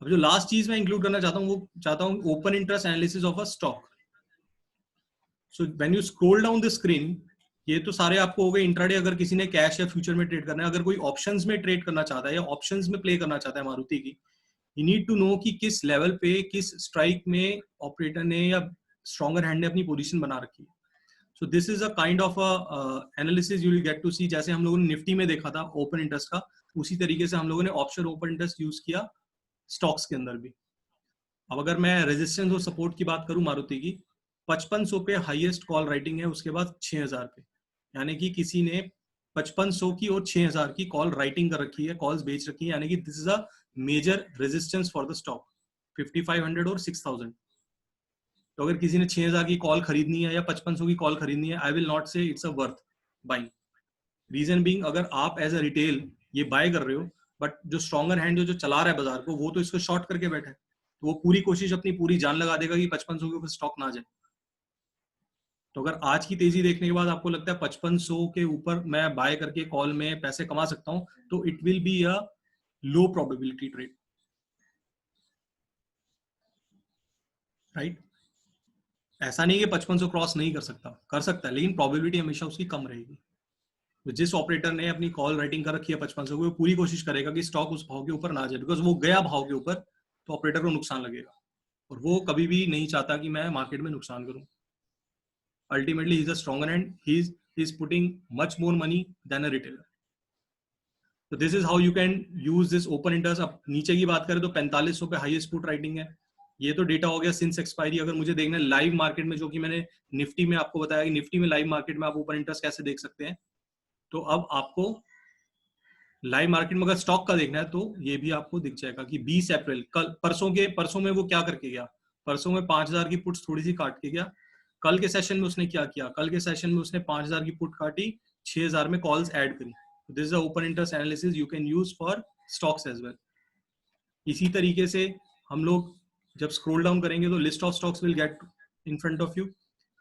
अब जो लास्ट चीज मैं इंक्लूड करना चाहता हूँ वो चाहता हूँ open interest analysis of a stock. So when you scroll down the screen, ये तो सारे आपको हो गए इंट्राडे, अगर किसी ने कैश या फ्यूचर में ट्रेड करना है। अगर कोई ऑप्शंस में ट्रेड करना चाहता है या ऑप्शंस में प्ले करना चाहता है मारुति की, यू नीड टू नो कि किस लेवल पे किस स्ट्राइक में ऑपरेटर ने या स्ट्रॉन्गर हैंड ने अपनी पोजीशन बना रखी है। So this is a kind of a analysis you will get to see। जैसे हम लोगों ने निफ्टी में देखा था ओपन इंटरेस्ट का, उसी तरीके से हम लोगों ने ऑप्शन ओपन इंटरेस्ट यूज किया स्टॉक्स के अंदर भी। अब अगर मैं रेजिस्टेंस और सपोर्ट की बात करूं मारुति की, 5500 पे हाईएस्ट कॉल राइटिंग है, उसके बाद 6000 पे, यानी कि किसी ने 5500 की और 6000 की कॉल राइटिंग कर रखी है, कॉल्स बेच रखी है, यानी कि this is a major resistance for the stock 5500 और 6000। तो अगर किसी ने 6000 की कॉल खरीदनी है या 5500 की कॉल खरीदनी है, I will not say it's a worth buying. Reason being, अगर आप एज अ रिटेल ये बाय कर रहे हो, बट जो स्ट्रॉन्गर हैंड जो चला रहा है बाजार को, वो तो इसको शॉर्ट करके बैठा है, तो वो पूरी कोशिश अपनी पूरी जान लगा देगा कि 5500 के ऊपर स्टॉक ना जाए। तो अगर आज की तेजी देखने के बाद आपको लगता है 5500 के ऊपर मैं बाय करके कॉल में पैसे कमा सकता हूं, तो it will be a low probability trade, right? ऐसा नहीं कि 5500 क्रॉस नहीं कर सकता, कर सकता है, लेकिन प्रोबेबिलिटी हमेशा उसकी कम रहेगी। तो जिस ऑपरेटर ने अपनी कॉल राइटिंग कर रखी है 5500 को, वो पूरी कोशिश करेगा कि स्टॉक उस भाव के ऊपर ना जाए, बिकॉज वो गया भाव के ऊपर तो ऑपरेटर को नुकसान लगेगा, और वो कभी भी नहीं चाहता कि मैं मार्केट में नुकसान करूं। Ultimately he is a stronger and he is putting much more money than a retailer. तो this is how you can use this open interest. अब नीचे की बात करें तो 4500 पे हाईएस्ट पुट राइटिंग है। ये तो डेटा हो गया सिंस एक्सपायरी। अगर मुझे देखना है लाइव मार्केट में, जो कि मैंने निफ्टी में आपको बताया कि निफ्टी में लाइव मार्केट में आप ओपन इंटरेस्ट कैसे देख सकते हैं, तो अब आपको लाइव मार्केट में अगर स्टॉक का देखना है तो ये भी आपको दिख जाएगा कि 20 अप्रैल कल परसों में वो क्या करके गया। परसों में 5000 की पुट्स थोड़ी सी काट के गया। कल के सेशन में उसने क्या किया, कल के सेशन में उसने 5000 की पुट काटी, 6000 में कॉल्स ऐड करी। This is open interest analysis you can use for stocks as well. इसी तरीके से हम लोग जब स्क्रॉल डाउन करेंगे तो list of stocks will get in front of you.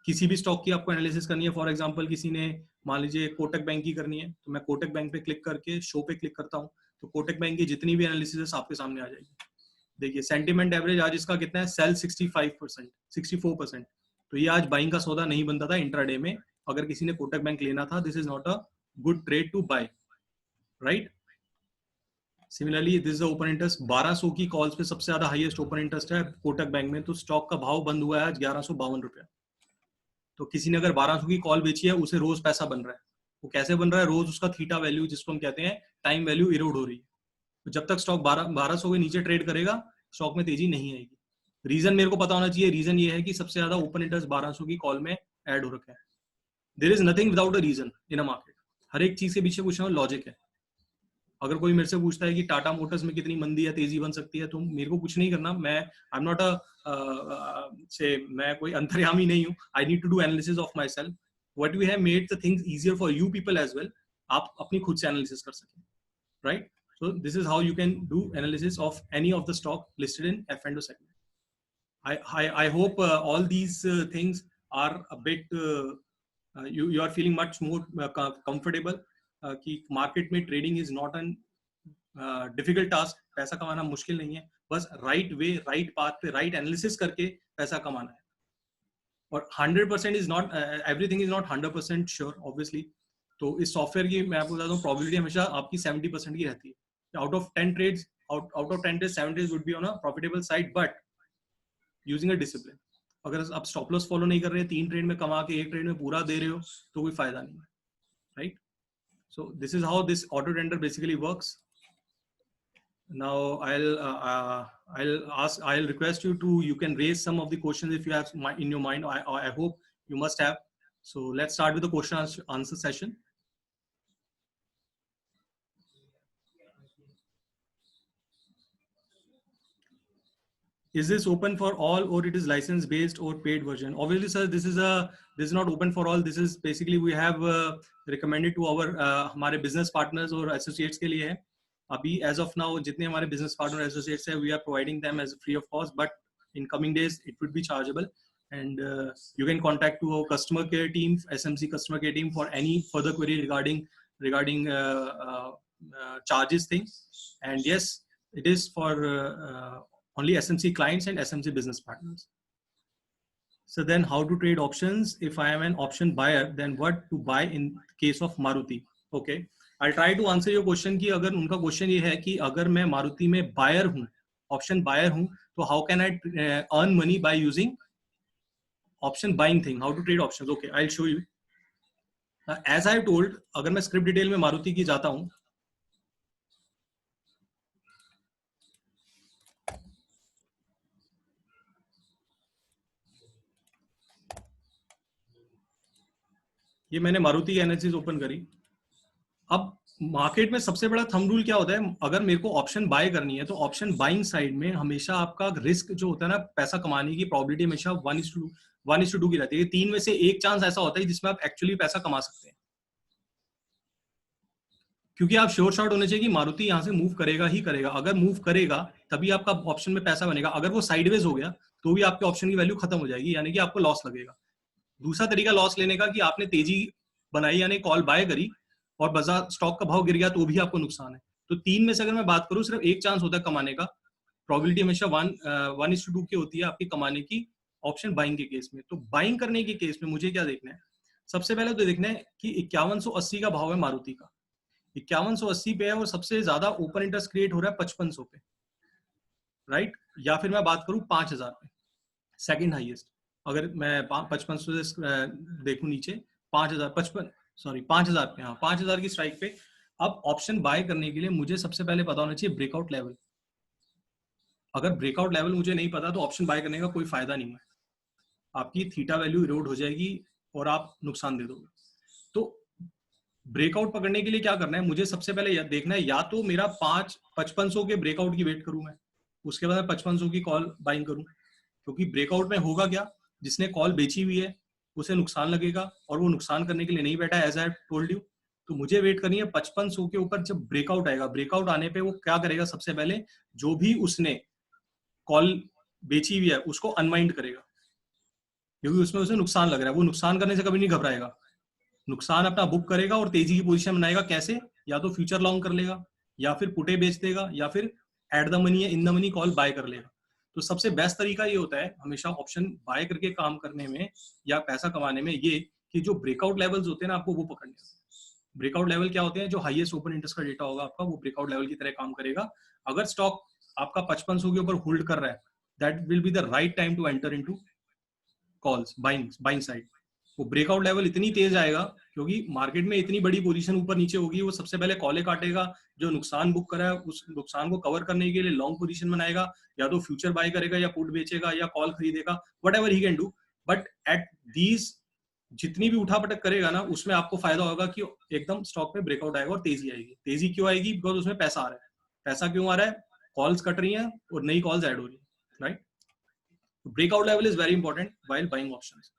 किसी भी स्टॉक की आपको एनालिसिस करनी है, फॉर एग्जांपल किसी ने मान लीजिए कोटक बैंक की करनी है, तो मैं कोटक बैंक पे क्लिक करके शो पे क्लिक करता हूँ, तो कोटक बैंक की जितनी भी एनालिसिस आपके सामने आ जाएगी। देखिए सेंटिमेंट एवरेज आज इसका कितना है, सेल 65%, 64%। तो ये आज बाइंग का सौदा नहीं बनता था इंट्राडे में। अगर किसी ने कोटक बैंक लेना था, this is not a good trade to buy, right? Similarly this is open interest 1200 की कॉल्स पे सबसे ज्यादा हाईएस्ट ओपन इंटरेस्ट है कोटक बैंक में। तो स्टॉक का भाव बंद हुआ है आज 1152 रुपया। तो किसी ने अगर 1200 की कॉल बेची है, उसे रोज पैसा बन रहा है। वो कैसे बन रहा है? रोज उसका थीटा वैल्यू, जिसको हम कहते हैं टाइम वैल्यू, इरोड हो रही है। तो जब तक स्टॉक 1200 के नीचे ट्रेड करेगा, स्टॉक में तेजी नहीं आएगी। रीजन मेरे को पता होना चाहिए। रीजन ये है कि सबसे ज्यादा ओपन इंटरेस्ट 1200 की कॉल में ऐड हो रखा है। There is nothing without a reason in a market. हर एक चीज के पीछे कुछ ना लॉजिक है। अगर कोई मेरे से पूछता है कि टाटा मोटर्स में कितनी मंदी या तेजी बन सकती है, तो मेरे को कुछ नहीं करना। मैं आई एम नॉट से मैं कोई अंतर्यामी नहीं हूँ। I need to do analysis of myself. What we have made the things easier for you people as well, आप अपनी खुद से एनालिसिस कर सकें, right? So this is how you can do analysis of any of the stock listed in F&O segment. I hope all these things are a bit you are feeling much more comfortable कि market में trading is not an difficult task. पैसा कमाना मुश्किल नहीं है, बस right way, right path पे right analysis करके पैसा कमाना है। और 100% is not everything is not 100% sure obviously। तो इस सॉफ्टवेयर की मैं आपको बताता हूँ प्रोबेबिलिटी हमेशा आपकी 70% की रहती है। out of 10 trades, out of 10 trades 7 trades would be on a profitable side, but using a discipline। अगर आप स्टॉप लॉस फॉलो नहीं कर रहे हैं, 3 ट्रेड में कमा के 1 ट्रेड में पूरा दे रहे हो, तो कोई फायदा नहीं है, right? So this is how this auto tender basically works. Now I'll request you to, you can raise some of the questions if you have in your mind. I hope you must have. So let's start with the question answer session. Is this open for all, or it is license based or paid version? Obviously sir, this is not open for all. This is basically we have recommended to our हमारे business partners और associates के लिए है। अभी as of now जितने हमारे business partner associates है, we are providing them as free of cost, but in coming days it would be chargeable, and you can contact to our customer care team, SMC customer care team, for any further query regarding charges thing. And yes, it is for only SMC clients and SMC business partners. So then how to trade options? If I am an option buyer, then what to buy in case of Maruti? Okay, I'll try to answer your question कि अगर उनका क्वेश्चन ये है कि अगर मैं मारुति में बायर हूँ, ऑप्शन बायर हूँ, तो how can I earn money by using option buying thing? How to trade options? Okay, I'll show you. As I told, अगर मैं स्क्रिप्ट डिटेल में मारुति की जाता हूँ, ये मैंने मारुति की एनालिसिस ओपन करी। अब मार्केट में सबसे बड़ा थंब रूल क्या होता है? अगर मेरे को ऑप्शन बाय करनी है, तो ऑप्शन बाइंग साइड में हमेशा आपका रिस्क जो होता है ना, पैसा कमाने की प्रोबेबिलिटी हमेशा 1:2 की रहती है। 3 में से 1 चांस ऐसा होता है जिसमें आप एक्चुअली पैसा कमा सकते हैं। क्योंकि आप श्योर शॉट होने चाहिए कि मारुति यहाँ से मूव करेगा ही करेगा। अगर मूव करेगा तभी आपका ऑप्शन में पैसा बनेगा, अगर वो साइडवेज हो गया तो भी आपके ऑप्शन की वैल्यू खत्म हो जाएगी, यानी कि आपको लॉस लगेगा। दूसरा तरीका लॉस लेने का कि आपने तेजी बनाई यानी कॉल बाय करी और बाजार स्टॉक का भाव गिर गया तो भी आपको नुकसान है। तो तीन में से अगर मैं बात करूं, सिर्फ एक चांस होता है कमाने का, प्रोबेबिलिटी हमेशा 1:2 की होती है आपकी कमाने की ऑप्शन बाइंग के केस में। तो बाइंग करने के केस में मुझे क्या देखना है, सबसे पहले तो देखना है कि 5180 का भाव है मारुति का, 5180 पे है और सबसे ज्यादा ओपन इंटरेस्ट क्रिएट हो रहा है 5500 पे, राइट। या फिर मैं बात करूं 5000 पे, सेकंड हाईएस्ट। अगर मैं 5500 से देखूं नीचे, 5000 पे, हाँ 5000 की स्ट्राइक पे। अब ऑप्शन बाय करने के लिए मुझे सबसे पहले पता होना चाहिए ब्रेकआउट लेवल। अगर ब्रेकआउट लेवल मुझे नहीं पता तो ऑप्शन बाय करने का कोई फायदा नहीं है, आपकी थीटा वैल्यू इरोड हो जाएगी और आप नुकसान दे दोगे। तो ब्रेकआउट पकड़ने के लिए क्या करना है, मुझे सबसे पहले देखना है या तो मेरा 5500 के ब्रेकआउट की वेट करूं मैं, उसके बाद मैं 5500 की कॉल बाइंग करूं। क्योंकि ब्रेकआउट में होगा क्या, जिसने कॉल बेची हुई है उसे नुकसान लगेगा और वो नुकसान करने के लिए नहीं बैठा है, एज आई टोल्ड यू। तो मुझे वेट करनी है 5500 के ऊपर। जब ब्रेकआउट आएगा, ब्रेकआउट आने पे वो क्या करेगा, सबसे पहले जो भी उसने कॉल बेची हुई है उसको अनवाइंड करेगा, क्योंकि उसमें उसे नुकसान लग रहा है। वो नुकसान करने से कभी नहीं घबराएगा, नुकसान अपना बुक करेगा और तेजी की पोजीशन बनाएगा। कैसे, या तो फ्यूचर लॉन्ग कर लेगा, या फिर पुटे बेच देगा, या फिर एट द मनी या in the money call buy कर लेगा। तो सबसे बेस्ट तरीका ये होता है हमेशा ऑप्शन बाय करके काम करने में या पैसा कमाने में, ये कि जो ब्रेकआउट लेवल्स होते हैं ना, आपको वो पकड़ने। ब्रेकआउट लेवल क्या होते हैं, जो हाईएस्ट ओपन इंटरेस्ट का डेटा होगा आपका, वो ब्रेकआउट लेवल की तरह काम करेगा। अगर स्टॉक आपका 5500 के ऊपर होल्ड कर रहा है, that will be the right time to enter into calls, buying side. वो ब्रेकआउट लेवल इतनी तेज आएगा क्योंकि मार्केट में इतनी बड़ी पोजीशन ऊपर नीचे होगी, वो सबसे पहले कॉले काटेगा। जो नुकसान बुक करा है उस नुकसान को कवर करने के लिए लॉन्ग पोजीशन बनाएगा, या तो फ्यूचर बाय करेगा या पुट बेचेगा या कॉल खरीदेगा, what ever he can do. But at these जितनी भी उठापटक करेगा ना, उसमें आपको फायदा होगा कि एकदम स्टॉक में ब्रेकआउट आएगा और तेजी आएगी। तेजी क्यों आएगी, बिकॉज उसमें पैसा आ रहा है। पैसा क्यों आ रहा है, कॉल्स कट रही हैं और नई कॉल्स ऐड हो रही है, right. Breakout level is very important while buying options.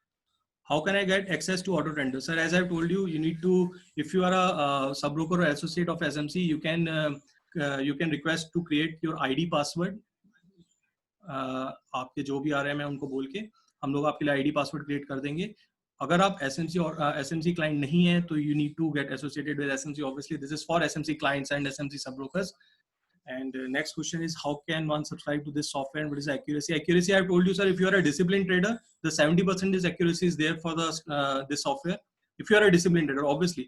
How can I get access to auto tender? Sir, as I've told you, you need to, if you are a sub broker or associate of SMC, you can request to create your ID password. आपके जो भी आ रहे हैं मैं उनको बोल के हम लोग आपके लिए ID password create कर देंगे। अगर आप SMC और SMC client नहीं है तो you need to get associated with SMC. Obviously, this is for SMC clients and SMC sub brokers. And next question is, how can one subscribe to this software and what is the accuracy? Accuracy, I've told you, sir, if you are a disciplined trader, the 70% is accuracy is there for the this software. If you are a disciplined trader, obviously,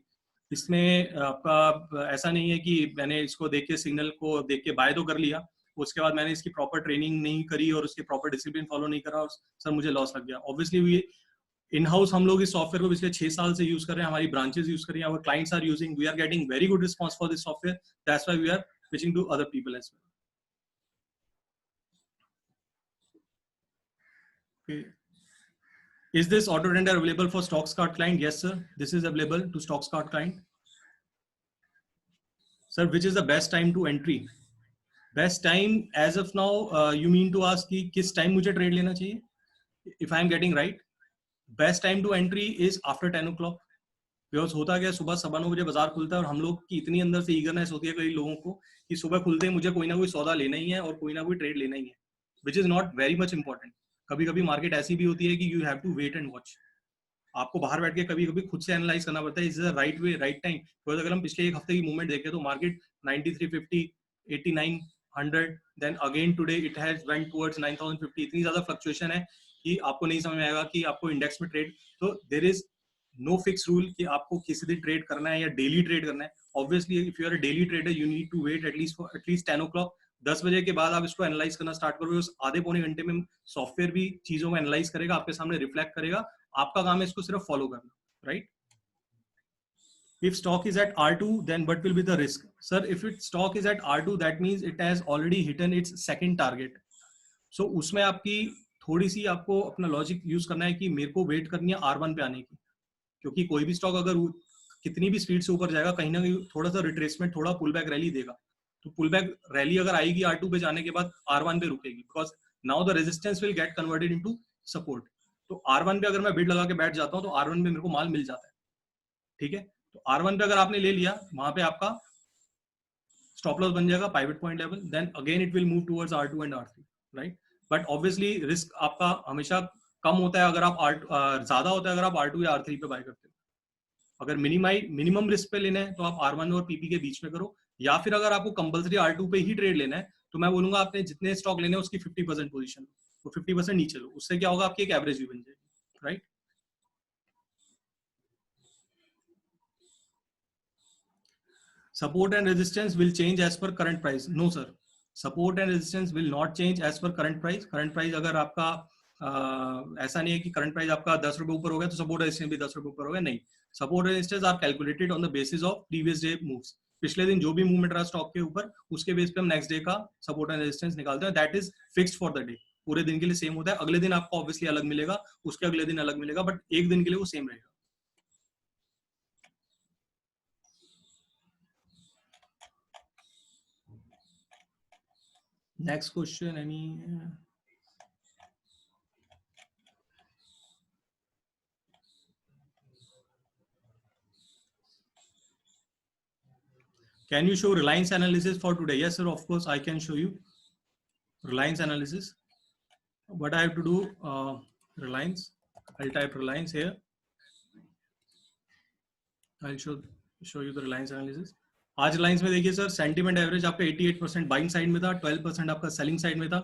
इसमें आपका ऐसा नहीं है कि मैंने इसको देख के सिग्नल को देख के बाय तो कर लिया, उसके बाद मैंने इसकी प्रॉपर ट्रेनिंग नहीं करी और उसके प्रॉपर डिसिप्लिन फॉलो नहीं करा और सर मुझे लॉस लग गया। ऑब्वियसली वी इन हाउस हम लोग इस सॉफ्टवेयर को पिछले 6 साल से यूज कर रहे हैं, हमारी ब्रांचेस यूज कर रही हैं, our clients are using, we are getting very good response for this software, that's why we are pitching to other people as well. Okay. Is this auto tender available for StockScart client? Yes, sir. This is available to StockScart client. Sir, which is the best time to entry? Best time as of now, you mean to ask कि किस time मुझे trade लेना चाहिए? If I am getting right, best time to entry is after 10 o'clock. Because होता क्या, सुबह 9:15 बजे बाजार खुलता है और हम लोग की इतनी अंदर से ईगरनेस होती है कई लोगों को कि सुबह खुलते ही मुझे कोई ना कोई सौदा लेना ही है और कोई ना कोई ट्रेड लेना ही है, which is not very much important. कभी कभी मार्केट ऐसी भी होती है कि you have to wait and watch, आपको बाहर बैठ के कभी कभी खुद से एनालाइज करना पड़ता है, is the right way, right time. Because अगर हम पिछले एक हफ्ते की मूवमेंट देखें तो market 9350, 89, 100, then again today it has went towards 9050। इतनी ज्यादा फ्लक्चुएशन है कि आपको नहीं समझ में आएगा कि आपको इंडेक्स में ट्रेड, तो there is no fix rule कि आपको किसी दिन ट्रेड करना है या डेली ट्रेड करना है। Obviously if you are a daily trader you need to wait at least 10 o'clock, 10 बजे के बाद आप इसको एनालाइज करना स्टार्ट करोगे। उस आधे पौने घंटे में सॉफ्टवेयर भी चीजों को एनालाइज करेगा, आपके सामने रिफ्लेक्ट करेगा, आपका काम है इसको सिर्फ फॉलो करना, right. If stock is at R2, then what will be the risk? Sir, if stock is at R2, that means it has already hidden its second target. So उसमें आपकी थोड़ी सी आपको अपना लॉजिक यूज करना है कि मेरे को वेट करनी है R1 पे आने की, क्योंकि कोई भी स्टॉक अगर कितनी भी स्पीड से ऊपर जाएगा कहीं ना कहीं थोड़ा सा रिट्रेसमेंट, थोड़ा पुल बैक रैली देगा। तो पुल बैक रैली अगर आएगी R2 पे जाने के बाद R1 पे रुकेगी, because now the resistance will get converted into support. तो R1 पे अगर मैं बिड लगा के बैठ जाता हूँ तो R1 पे मेरे को माल मिल जाता है, ठीक है। तो R1 पे अगर आपने ले लिया, वहां पे आपका स्टॉप लॉस बन जाएगा pivot point level, then again it will move towards R2 and R3, right. But obviously risk आपका हमेशा कम होता है अगर आप ज्यादा होता है अगर आप R2 या R3 पे बाय करते हो. अगर मिनिमम रिस्क पे लेना है तो आप R1 और PP के बीच में करो, या फिर अगर आपको कंपलसरी R2 पे ही ट्रेड लेना है तो मैं बोलूंगा आपने जितने स्टॉक लेने हैं उसकी 50% पोजीशन, तो 50% नीचे लो. उससे क्या होगा, आपकी एक एवरेज भी बन जाएगी, right. Support and resistance will change as per current price. No sir, support and resistance will not change as per current price. Current price अगर आपका ऐसा नहीं है कि करंट प्राइस आपका 10 रुपए ऊपर हो गया तो सपोर्ट रेजिस्टेंस भी 10 रुपए ऊपर हो गया, नहीं. Support resistance R calculated on the basis of previous day moves. पिछले दिन जो भी मूवमेंट रहा स्टॉक के ऊपर उसके बेस पे हम नेक्स्ट डे का सपोर्ट एंड रेजिस्टेंस निकालते हैं. That is fixed for the day, पूरे दिन के लिए सेम होता है. अगले दिन आपको ऑब्वियसली अलग मिलेगा, उसके अगले दिन अलग मिलेगा, बट एक दिन के लिए वो सेम रहेगा. Next question any. Can you show Reliance analysis for today? Yes, sir. Of course, I can show you Reliance analysis. What I have to do? Reliance. I'll type Reliance here. I'll show you the Reliance analysis. आज Reliance में देखिए सर, सेंटीमेंट एवरेज आपका 88% बाइंग साइड में था, 12% आपका सेलिंग साइड में था.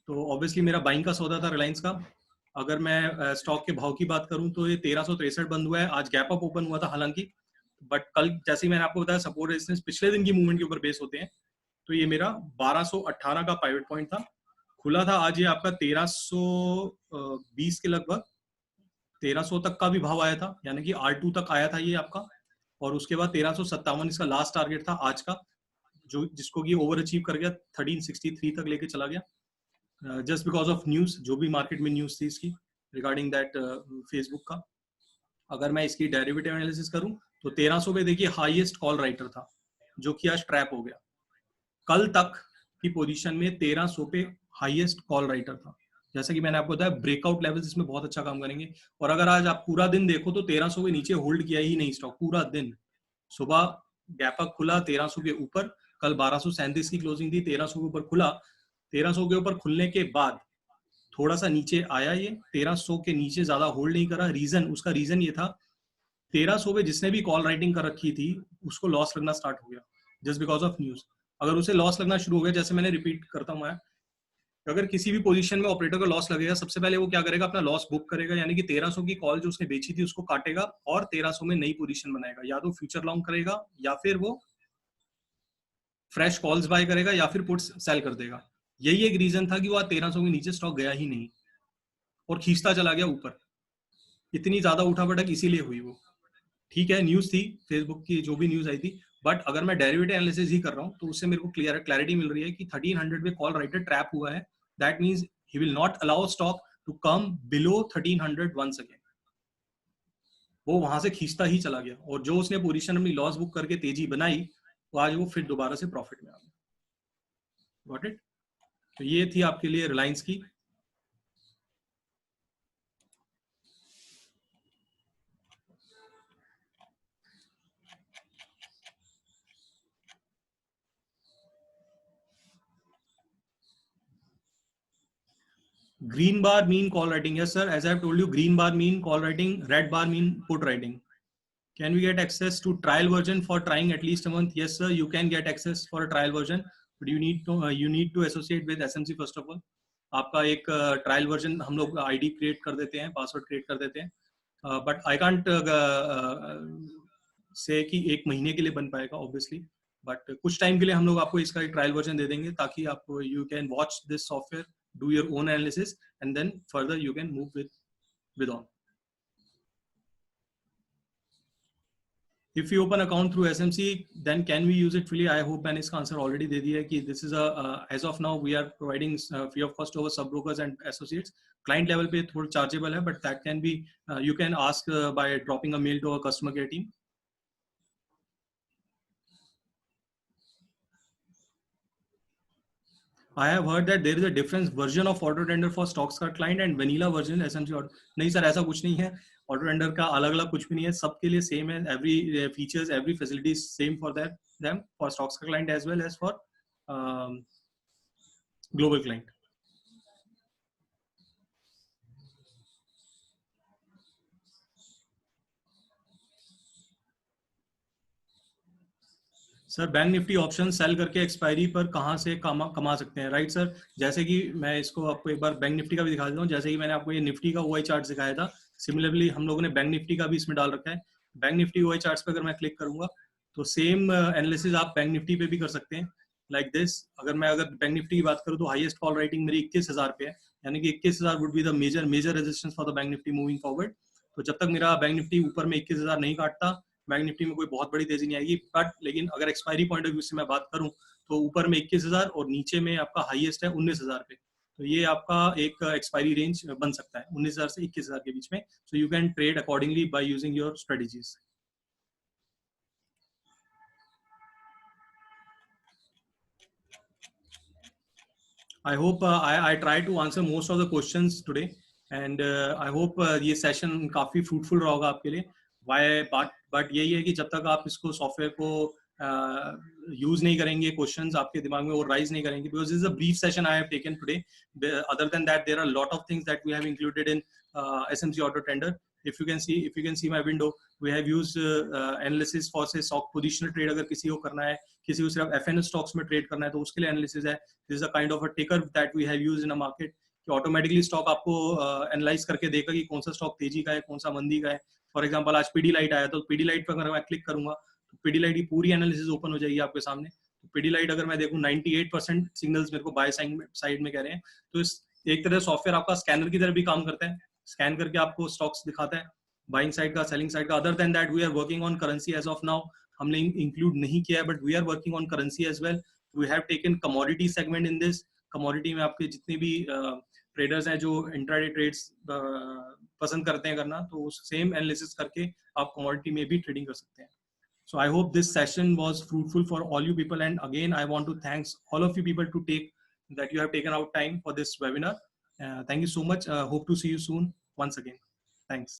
तो ऑब्वियसली मेरा बाइंग का सौदा था रिलायंस का. अगर मैं स्टॉक के भाव की बात करूं तो ये 1363 बंद हुआ है. आज गैप अप ओपन हुआ था हालांकि, बट कल जैसे ही मैंने आपको बताया सपोर्ट रेजिस्टेंस पिछले दिन की मूवमेंट के ऊपर बेस होते हैं. तो ये मेरा 1218 का पाइवट पॉइंट था. खुला था आज ये आपका 1320 के लगभग, 1300 तक का भी भाव आया था, यानी कि R2 तक आया था ये आपका. और उसके बाद 1357 इसका लास्ट टारगेट था आज का, जो जिसको कि ओवर अचीव कर गया, 1363 तक लेके चला गया. जस्ट बिकॉज ऑफ न्यूज, जो भी मार्केट में न्यूज थी इसकी रिगार्डिंग दैट फेसबुक का. अगर मैं इसकी डेरिवेटिव एनालिसिस करूं तो 1300 पे देखिए हाईएस्ट कॉल राइटर था, जो कि आज ट्रैप हो गया. कल तक की पोजीशन में 1300 पे हाईएस्ट कॉल राइटर था. जैसा कि मैंने आपको बताया ब्रेकआउट लेवल्स इसमें बहुत अच्छा काम करेंगे. और अगर आज आप पूरा दिन देखो तो 1300 के नीचे होल्ड किया ही नहीं स्टॉक पूरा दिन. सुबह गैप अप खुला 1300 के ऊपर, कल 1237 की क्लोजिंग थी, 1300 के ऊपर खुला. 1300 के ऊपर खुलने के बाद थोड़ा सा नीचे आया, ये 1300 के नीचे ज्यादा होल्ड नहीं करा. उसका रीजन ये था, 1300 पे जिसने भी कॉल राइटिंग कर रखी थी उसको लॉस लगना स्टार्ट हो गया जस्ट बिकॉज ऑफ न्यूज. अगर उसे लॉस लगना शुरू हो गया, जैसे मैंने रिपीट करता हूँ, अगर किसी भी पोजीशन में ऑपरेटर को लॉस लगेगा, सबसे पहले वो क्या करेगा, अपना लॉस बुक करेगा, यानी कि 1300 की कॉल जो उसने बेची थी उसको काटेगा और 1300 में नई पोजीशन बनाएगा. या तो फ्यूचर लॉन्ग करेगा, या फिर वो फ्रेश कॉल्स बाय करेगा, या फिर पुट्स सेल कर देगा. यही एक रीजन था कि वो 1300 के नीचे स्टॉक गया ही नहीं और खींचता चला गया ऊपर. इतनी ज्यादा उठा पटक इसीलिए हुई वो. ठीक है, न्यूज थी फेसबुक की, जो भी न्यूज आई थी, बट अगर मैं डेरिवेटिव एनालिसिस ही कर रहा हूँ तो उससे मेरे को क्लैरिटी मिल रही है कि 1300 पे कॉल राइटर ट्रैप हुआ है. That means he will not allow stock to come below 1300 once again. वो वहां से खींचता ही चला गया, और जो उसने पोजीशन अपनी लॉस बुक करके तेजी बनाई, तो आज वो फिर दोबारा से प्रॉफिट में आ गया. Got it. तो ये थी आपके लिए रिलायंस की. Green bar mean call writing. Yes, sir. As I have told you, green bar mean call writing, red bar mean put writing. Can we get access to trial version for trying at least a month? Yes, sir. You can get access for a trial version, but you need to associate with SMC first of all. आपका एक ट्रायल वर्जन हम लोग आईडी क्रिएट कर देते हैं, पासवर्ड क्रिएट कर देते हैं, बट आई कांट से कि एक महीने के लिए बन पाएगा ऑब्वियसली, बट कुछ टाइम के लिए हम लोग आपको इसका एक ट्रायल वर्जन दे देंगे ताकि आप you can watch this software, do your own analysis, and then further you can move with on. If you open account through SMC, then can we use it freely? I hope मैंने इसका आंसर ऑलरेडी दे दिया है कि this is as of now we are providing free of cost over sub brokers and associates. Client level पे थोड़ा chargeable है, but that can be you can ask by dropping a mail to our customer care team. I have heard that there is a different version of auto tender for stocks का client and vanilla version SMC auto. नहीं सर, ऐसा कुछ नहीं है. ऑटो टेंडर का अलग अलग कुछ भी नहीं है, सबके लिए सेम है, every features every facility same for that them for stocks का client as well as for global client. Sir bank nifty option sale करके एक्सपायरी पर कहाँ से कमा सकते हैं, राइट सर. जैसे कि मैं इसको आपको एक बार बैंक निफ्टी का भी दिखा देता हूँ. जैसे कि मैंने आपको ये निफ्टी का ओआई चार्ट दिखाया था, सिमिलरली हम लोगों ने बैंक निफ्टी का भी इसमें डाल रखा है. बैंक निफ्टी ओआई चार्ट्स पे अगर मैं क्लिक करूंगा तो सेम एनालिसिस आप बैंक निफ्टी पे भी कर सकते हैं, लाइक दिस. अगर बैंक निफ्टी की बात करूँ तो हाईएस्ट कॉल राइटिंग मेरी 21,000 पे है, यानी कि 21,000 would be the major resistance for the bank Nifty moving forward. तो जब तक मेरा बैंक निफ्टी ऊपर में 21,000 नहीं काटता, बैंक निफ्टी में कोई बहुत बड़ी तेजी नहीं आएगी. बट लेकिन अगर एक्सपायरी पॉइंट ऑफ व्यू से मैं बात करूं तो ऊपर में 21,000 और नीचे में आपका हाईएस्ट है 19,000 पे. तो ये आपका एक एक्सपायरी रेंज बन सकता है 19,000 से 21,000 के बीच में. So you can trade accordingly by using your strategies. I hope I try to answer most of the questions today, and I hope ये सेशन काफी फ्रूटफुल रहा होगा आपके लिए. Why but यही है कि जब तक आप इसको सॉफ्टवेयर को यूज नहीं करेंगे, क्वेश्चंस आपके दिमाग में वो राइज नहीं करेंगे, because this is a brief session I have taken today. Other than that, there are a lot of things that we have included in SMC Auto Tender. If you can see my window, we have used analysis for say stock positional trade. अगर किसी को करना है, किसी को सिर्फ FN स्टॉक्स में ट्रेड करना है, तो उसके लिए एनालिसिस है. This is a kind of a taker that we have used in a market, कि ऑटोमेटिकली स्टॉक आपको एनालाइज करके देगा कि कौन सा स्टॉक तेजी का है, कौन सा मंदी का है. फॉर एग्जांपल आज पीडी लाइट आया, तो पीडी लाइट पर अगर मैं क्लिक करूंगा तो पीडी लाइट की पूरी एनालिसिस ओपन हो जाएगी आपके सामने. तो पीडी लाइट अगर मैं देखूं 98% सिग्नल्स मेरे को बाय साइड में कह रहे हैं. तो इस एक तरह सॉफ्टवेयर आपका स्कैनर की तरह भी काम करता है, स्कैन करके आपको स्टॉक्स दिखाता है, बाइंग साइड का, सेलिंग साइड का. Other than that we are working on currency as of now. हमने इंक्लूड नहीं किया है, but we are working on currency as well. We have taken commodity segment in this. Commodity में आपके जितने भी ट्रेडर्स हैं जो इंट्राडे ट्रेड्स पसंद करते हैं करना, तो सेम एनालिसिस करके आप कमोडिटी में भी ट्रेडिंग कर सकते हैं. So I hope this session was fruitful for all you people, and again I want to thanks all of you people to take that you have taken out time for this webinar. Thank you so much. Hope to see you soon once again. Thanks.